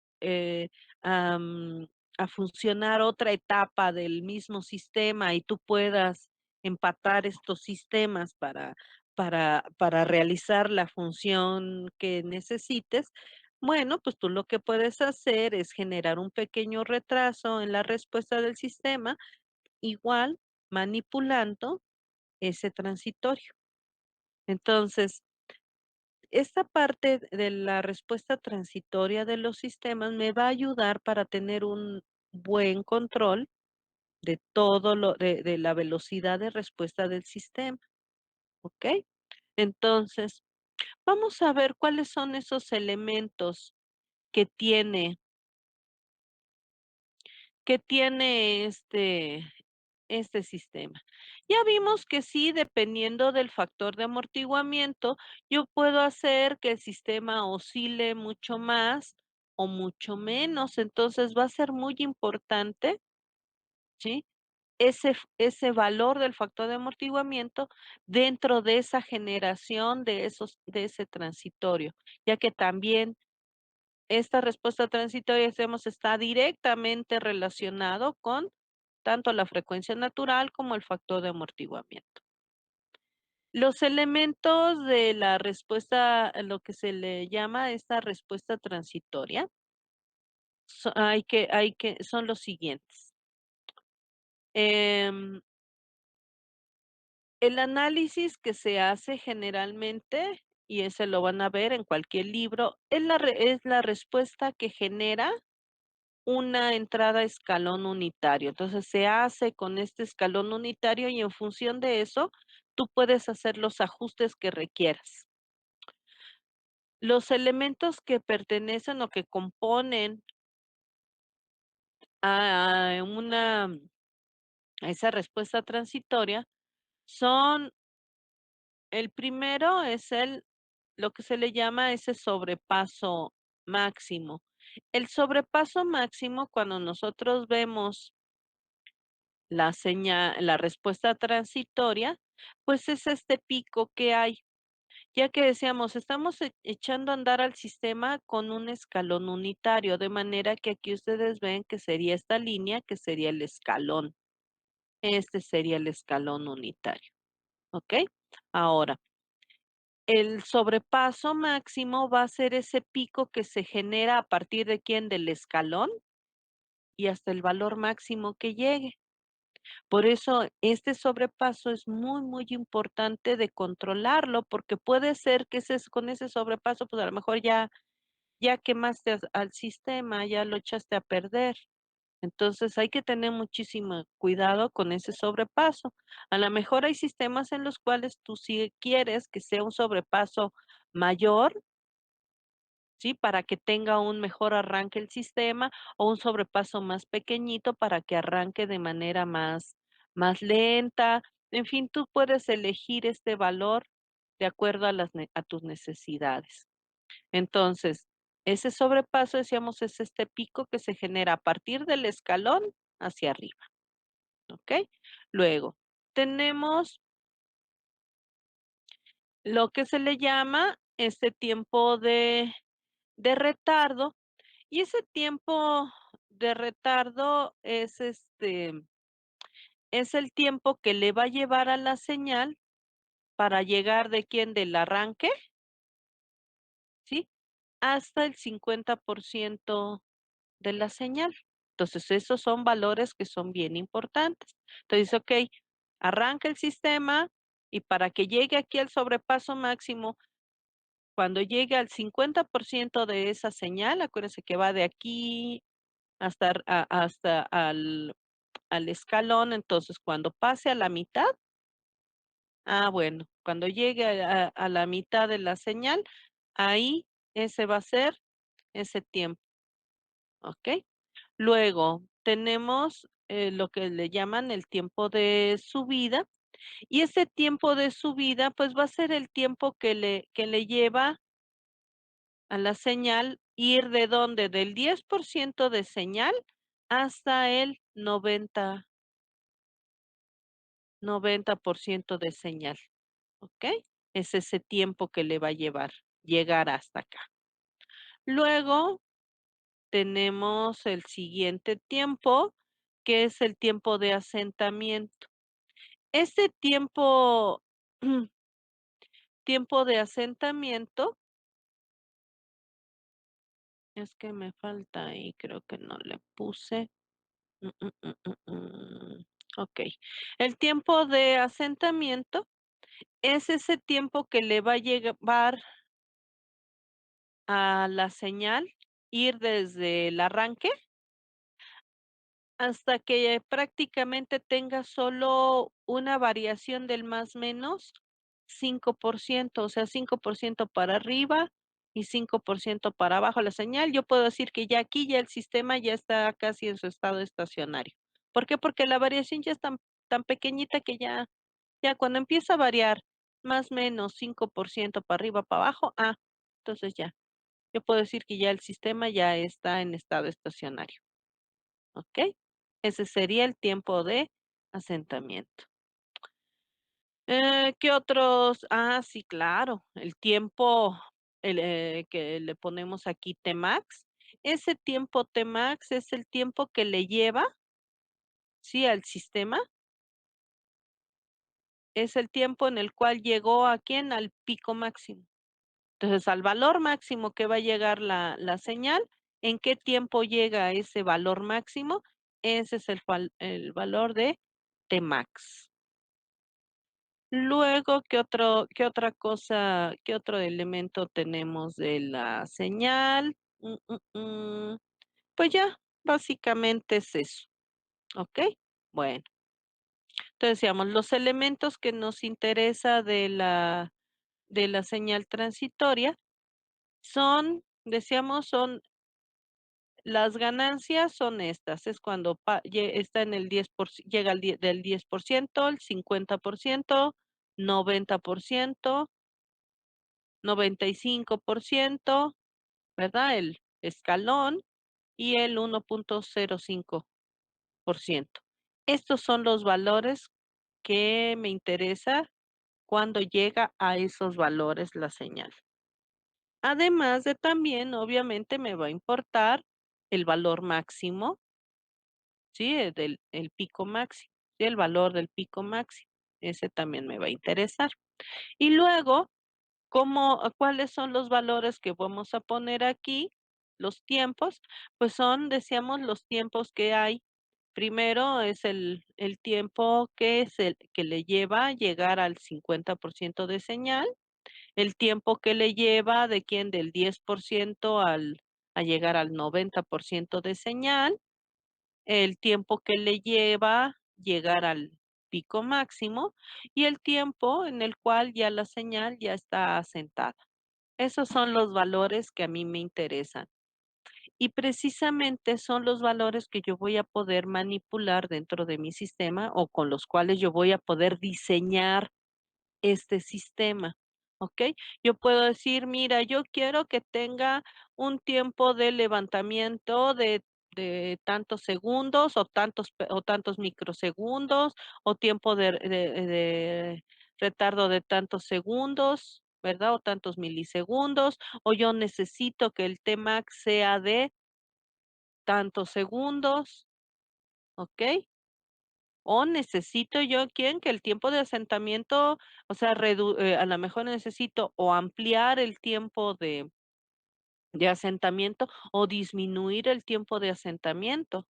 am, a funcionar otra etapa del mismo sistema y tú puedas empatar estos sistemas para realizar la función que necesites, bueno, pues tú lo que puedes hacer es generar un pequeño retraso en la respuesta del sistema igual manipulando ese transitorio. Entonces, esta parte de la respuesta transitoria de los sistemas me va a ayudar para tener un buen control de todo de la velocidad de respuesta del sistema, ¿ok? Entonces, Vamos a ver cuáles son esos elementos que tiene este sistema. Ya vimos que sí, dependiendo del factor de amortiguamiento, yo puedo hacer que el sistema oscile mucho más o mucho menos. Entonces va a ser muy importante, ¿sí? Ese valor del factor de amortiguamiento dentro de esa generación de ese transitorio, ya que también esta respuesta transitoria, digamos, está directamente relacionado con tanto la frecuencia natural como el factor de amortiguamiento. Los elementos de la respuesta, lo que se le llama esta respuesta transitoria, son los siguientes. Em, el análisis que se hace generalmente, y ese lo van a ver en cualquier libro, es la respuesta que genera una entrada a escalón unitario. Entonces se hace con este escalón unitario y en función de eso, tú puedes hacer los ajustes que requieras. Los elementos que pertenecen o que componen a a esa respuesta transitoria son, el primero es lo que se le llama ese sobrepaso máximo. El sobrepaso máximo, cuando nosotros vemos la respuesta transitoria, pues es este pico que hay, ya que decíamos, estamos echando a andar al sistema con un escalón unitario, de manera que aquí ustedes ven que sería esta línea, que sería el escalón. Este sería el escalón unitario, ¿ok? Ahora, el sobrepaso máximo va a ser ese pico que se genera a partir de quién, del escalón y hasta el valor máximo que llegue. Por eso este sobrepaso es muy, muy importante de controlarlo, porque puede ser que con ese sobrepaso, pues a lo mejor ya quemaste al sistema, ya lo echaste a perder. Entonces hay que tener muchísimo cuidado con ese sobrepaso. A lo mejor hay sistemas en los cuales tú sí quieres que sea un sobrepaso mayor, ¿sí? Para que tenga un mejor arranque el sistema o un sobrepaso más pequeñito para que arranque de manera más lenta. En fin, tú puedes elegir este valor de acuerdo a tus necesidades. Entonces, ese sobrepaso, decíamos, es este pico que se genera a partir del escalón hacia arriba, ¿ok? Luego, tenemos lo que se le llama este tiempo de retardo. Y ese tiempo de retardo es el tiempo que le va a llevar a la señal para llegar de quién, del arranque, ¿sí? Hasta el 50% de la señal. Entonces, esos son valores que son bien importantes. Entonces, ok, arranca el sistema y para que llegue aquí al sobrepaso máximo, cuando llegue al 50% de esa señal, acuérdense que va de aquí hasta al escalón, entonces cuando pase a la mitad, bueno, cuando llegue a la mitad de la señal, ahí ese va a ser ese tiempo, ¿ok? Luego tenemos lo que le llaman el tiempo de subida, y ese tiempo de subida, pues va a ser el tiempo que le lleva a la señal ir de dónde, del 10% de señal hasta el 90% de señal, ¿ok? Es ese tiempo que le va a llevar llegar hasta acá. Luego tenemos el siguiente tiempo, que es el tiempo de asentamiento. Este tiempo de asentamiento, es que me falta ahí, creo que no le puse. Mm, mm, mm, Ok. El tiempo de asentamiento es ese tiempo que le va a llevar a la señal ir desde el arranque hasta que prácticamente tenga solo una variación del más menos 5%, o sea, 5% para arriba y 5% para abajo la señal. Yo puedo decir que ya aquí ya el sistema ya está casi en su estado estacionario. ¿Por qué? Porque la variación ya es tan pequeñita que ya cuando empieza a variar más o menos 5% para arriba, para abajo, entonces ya, yo puedo decir que ya el sistema ya está en estado estacionario, ¿ok? Ese sería el tiempo de asentamiento. ¿Qué otros? Sí, claro, el tiempo que le ponemos aquí Tmax. Ese tiempo Tmax es el tiempo que le lleva, sí, al sistema, es el tiempo en el cual llegó a quién, al pico máximo. Entonces, al valor máximo que va a llegar la señal, ¿en qué tiempo llega ese valor máximo? Ese es el valor de Tmax. Luego, qué otra cosa, qué otro elemento tenemos de la señal? Pues ya, básicamente es eso, ¿ok? Bueno, entonces decíamos, los elementos que nos interesa de la señal transitoria decíamos, son las ganancias son estas, es cuando está en el 10%, llega del 10%, el 50%, 90%, 95%, ¿verdad? El escalón y el 1,05%. Estos son los valores que me interesa cuando llega a esos valores la señal. Además de también, obviamente, me va a importar el valor máximo, ¿sí? El pico máximo, ¿sí? El valor del pico máximo. Ese también me va a interesar. Y luego, ¿cuáles son los valores que vamos a poner aquí? Los tiempos, pues decíamos, los tiempos que hay. Primero es el tiempo que le lleva a llegar al 50% de señal, el tiempo que le lleva del 10% a llegar al 90% de señal, el tiempo que le lleva llegar al pico máximo y el tiempo en el cual ya la señal ya está asentada. Esos son los valores que a mí me interesan. Y precisamente son los valores que yo voy a poder manipular dentro de mi sistema o con los cuales yo voy a poder diseñar este sistema, ¿ok? Yo puedo decir, mira, yo quiero que tenga un tiempo de levantamiento de tantos segundos o tantos microsegundos o tiempo de retardo de tantos segundos, ¿verdad? O tantos milisegundos, o yo necesito que el Tmax sea de tantos segundos, ¿ok? O necesito yo, que el tiempo de asentamiento, o sea, a lo mejor necesito o ampliar el tiempo de asentamiento o disminuir el tiempo de asentamiento.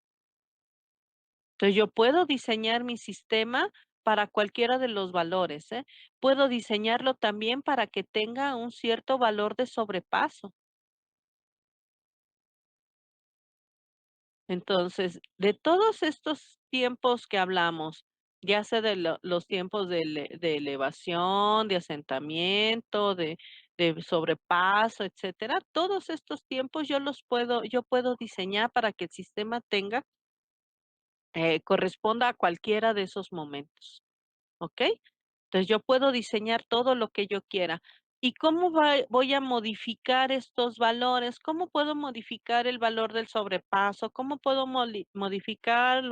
Entonces, yo puedo diseñar mi sistema para cualquiera de los valores, ¿eh? Puedo diseñarlo también para que tenga un cierto valor de sobrepaso. Entonces, de todos estos tiempos que hablamos, ya sea de los tiempos de elevación, de asentamiento, de sobrepaso, etcétera, todos estos tiempos yo puedo diseñar para que el sistema corresponda a cualquiera de esos momentos, ¿ok? Entonces, yo puedo diseñar todo lo que yo quiera. ¿Y cómo voy a modificar estos valores? ¿Cómo puedo modificar el valor del sobrepaso? ¿Cómo puedo modificar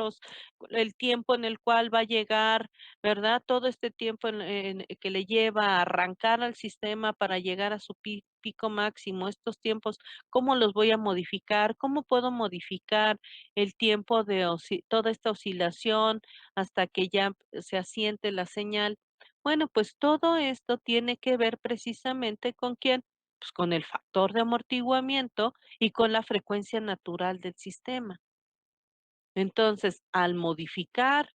el tiempo en el cual va a llegar, ¿verdad? Todo este tiempo que le lleva a arrancar al sistema para llegar a su pico máximo. Estos tiempos, ¿cómo los voy a modificar? ¿Cómo puedo modificar el tiempo de toda esta oscilación hasta que ya se asiente la señal? Bueno, pues todo esto tiene que ver precisamente ¿con quién? Pues con el factor de amortiguamiento y con la frecuencia natural del sistema. Entonces, al modificar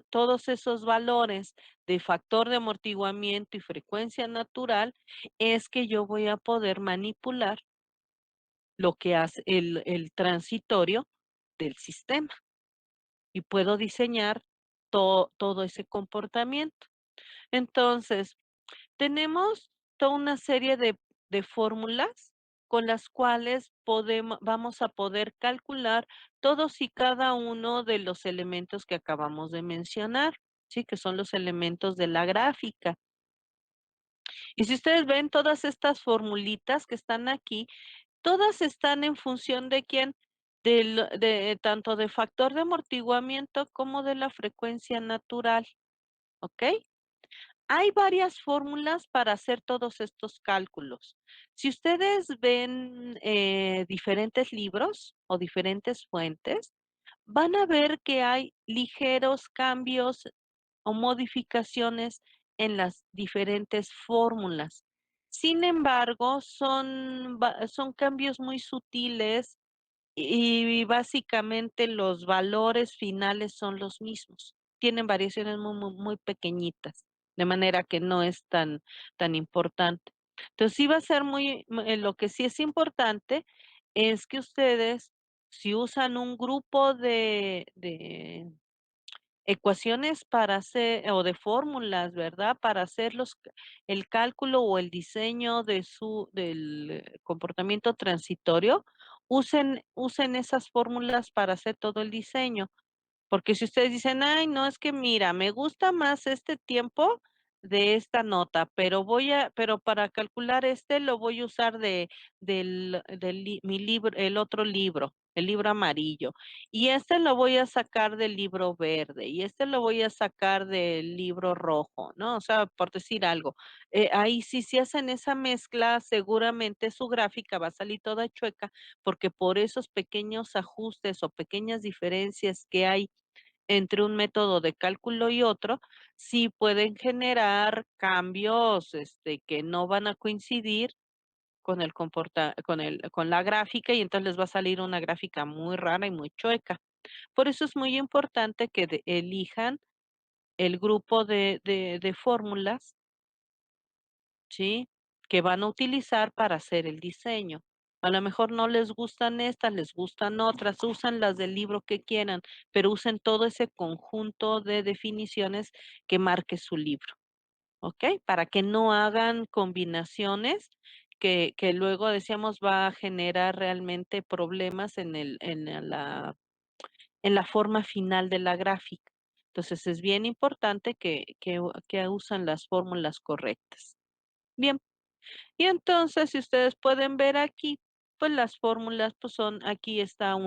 todos esos valores de factor de amortiguamiento y frecuencia natural, es que yo voy a poder manipular lo que hace el transitorio del sistema y puedo diseñar todo ese comportamiento. Entonces, tenemos toda una serie de fórmulas con las cuales vamos a poder calcular todos y cada uno de los elementos que acabamos de mencionar, ¿sí? Que son los elementos de la gráfica. Y si ustedes ven todas estas formulitas que están aquí, todas están en función de quién, de tanto de factor de amortiguamiento como de la frecuencia natural, ¿ok? Hay varias fórmulas para hacer todos estos cálculos. Si ustedes ven diferentes libros o diferentes fuentes, van a ver que hay ligeros cambios o modificaciones en las diferentes fórmulas. Sin embargo, son cambios muy sutiles y básicamente los valores finales son los mismos. Tienen variaciones muy pequeñitas, de manera que no es tan importante. Entonces, sí va a ser lo que sí es importante es que ustedes, si usan un grupo de ecuaciones para hacer, o de fórmulas, ¿verdad? Para hacer el cálculo o el diseño del comportamiento transitorio, usen esas fórmulas para hacer todo el diseño. Porque si ustedes dicen, ay, no, es que mira, me gusta más este tiempo de esta nota, pero para calcular lo voy a usar mi libro, el otro libro, el libro amarillo. Y este lo voy a sacar del libro verde, y este lo voy a sacar del libro rojo, ¿no? O sea, por decir algo. Ahí sí, si hacen esa mezcla, seguramente su gráfica va a salir toda chueca, porque por esos pequeños ajustes o pequeñas diferencias que hay entre un método de cálculo y otro, sí pueden generar cambios, que no van a coincidir con la gráfica, y entonces les va a salir una gráfica muy rara y muy chueca. Por eso es muy importante que elijan el grupo de fórmulas, ¿sí? Que van a utilizar para hacer el diseño. A lo mejor no les gustan estas, les gustan otras, usan las del libro que quieran, pero usen todo ese conjunto de definiciones que marque su libro, ¿ok? Para que no hagan combinaciones que luego decíamos va a generar realmente problemas en la forma final de la gráfica. Entonces es bien importante que usan las fórmulas correctas. Bien. Y entonces, si ustedes pueden ver aquí, pues las fórmulas, pues aquí está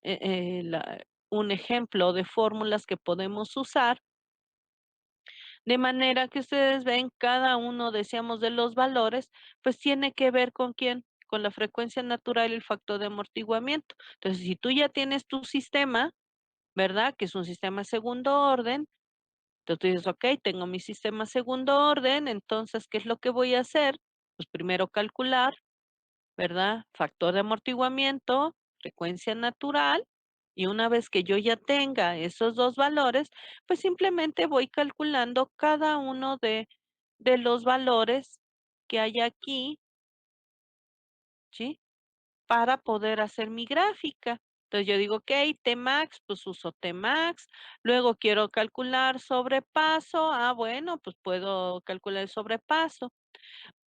eh, eh, la- un ejemplo de fórmulas que podemos usar, de manera que ustedes ven cada uno, decíamos, de los valores, pues tiene que ver con quién, con la frecuencia natural y el factor de amortiguamiento. Entonces, si tú ya tienes tu sistema, ¿verdad? Que es un sistema segundo orden, entonces tú dices, ok, tengo mi sistema segundo orden, entonces, ¿qué es lo que voy a hacer? Pues primero calcular, ¿verdad? Factor de amortiguamiento, frecuencia natural, y una vez que yo ya tenga esos dos valores, pues simplemente voy calculando cada uno de los valores que hay aquí, ¿sí? Para poder hacer mi gráfica. Entonces yo digo, ok, Tmax, pues uso Tmax, luego quiero calcular sobrepaso, bueno, pues puedo calcular el sobrepaso.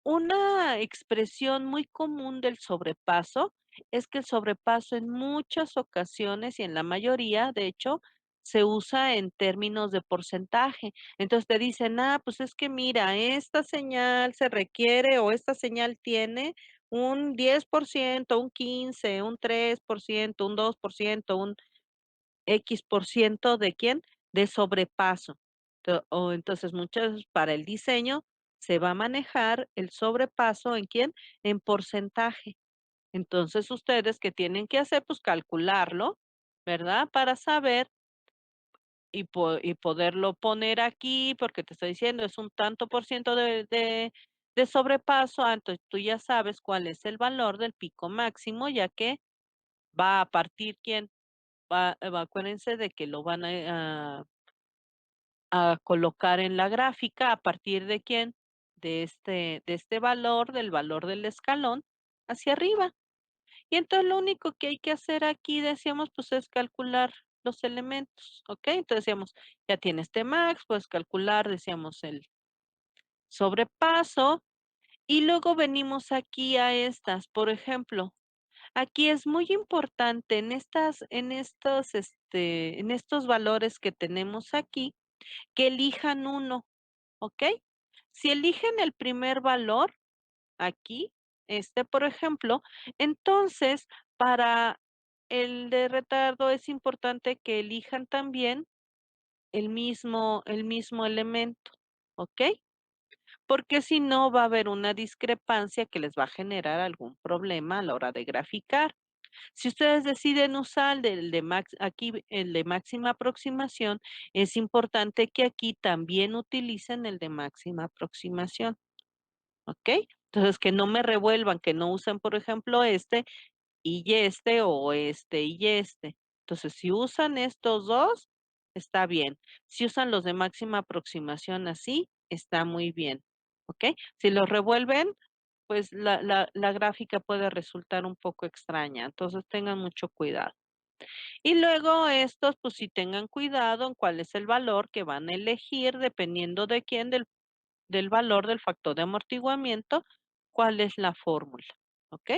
Una expresión muy común del sobrepaso es que el sobrepaso en muchas ocasiones y en la mayoría, de hecho, se usa en términos de porcentaje. Entonces te dicen, pues es que mira, esta señal se requiere o esta señal tiene un 10%, un 15, un 3%, un 2%, un X% ¿de quién? De sobrepaso. Entonces, muchas para el diseño se va a manejar el sobrepaso ¿en quién? En porcentaje. Entonces, ustedes que tienen que hacer, pues calcularlo, ¿verdad? Para saber y poderlo poner aquí, porque te estoy diciendo, es un tanto por ciento de sobrepaso, entonces tú ya sabes cuál es el valor del pico máximo, ya que va a partir quién, acuérdense de que lo van a colocar en la gráfica a partir de quién, de este valor, del valor del escalón, hacia arriba. Y entonces lo único que hay que hacer aquí, decíamos, pues es calcular los elementos, ¿ok? Entonces decíamos, ya tienes Tmax, puedes calcular, decíamos, el sobrepaso, y luego venimos aquí a estas, por ejemplo, aquí es muy importante en estos valores que tenemos aquí, que elijan uno, ¿ok? Si eligen el primer valor aquí, por ejemplo, entonces para el de retardo es importante que elijan también el mismo elemento, ¿ok? Porque si no va a haber una discrepancia que les va a generar algún problema a la hora de graficar. Si ustedes deciden usar el de máxima aproximación, es importante que aquí también utilicen el de máxima aproximación, ¿ok? Entonces, que no me revuelvan, que no usen, por ejemplo, o este. Entonces, si usan estos 2, está bien. Si usan los de máxima aproximación así, está muy bien, ¿ok? Si los revuelven, pues la gráfica puede resultar un poco extraña, entonces tengan mucho cuidado. Y luego estos, pues sí tengan cuidado en cuál es el valor que van a elegir, dependiendo de quién, del valor del factor de amortiguamiento, cuál es la fórmula, ¿ok?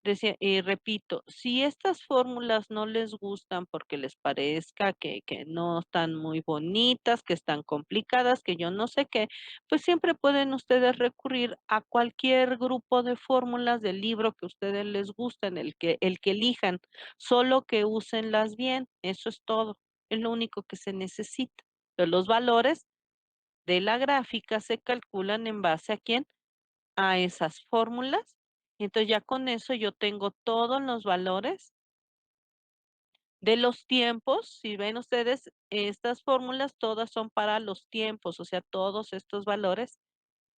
Decía, y repito, si estas fórmulas no les gustan porque les parezca que no están muy bonitas, que están complicadas, que yo no sé qué, pues siempre pueden ustedes recurrir a cualquier grupo de fórmulas del libro que a ustedes les gusten, el que elijan, solo que úsenlas bien, eso es todo, es lo único que se necesita. Pero los valores de la gráfica se calculan en base a quién, a esas fórmulas. Y entonces ya con eso yo tengo todos los valores de los tiempos. Si ven ustedes, estas fórmulas todas son para los tiempos, o sea, todos estos valores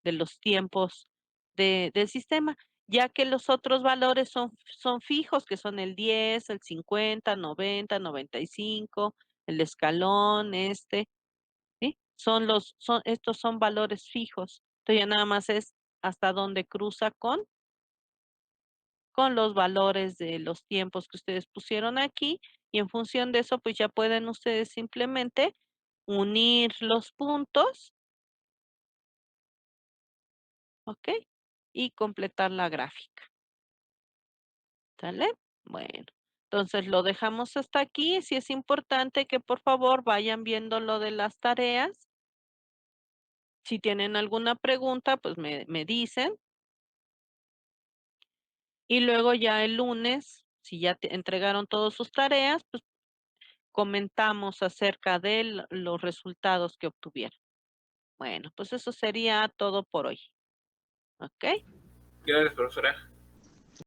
de los tiempos del sistema, ya que los otros valores son fijos, que son el 10, el 50, 90, 95, el escalón, ¿sí? Estos son valores fijos. Entonces ya nada más es hasta dónde cruza con los valores de los tiempos que ustedes pusieron aquí y en función de eso, pues ya pueden ustedes simplemente unir los puntos, ¿ok? Y completar la gráfica, ¿sale? Bueno, entonces lo dejamos hasta aquí. Si es importante que por favor vayan viendo lo de las tareas. Si tienen alguna pregunta, pues me dicen. Y luego ya el lunes, si ya entregaron todas sus tareas, pues comentamos acerca de los resultados que obtuvieron. Bueno, pues eso sería todo por hoy. ¿Ok? Gracias, profesora.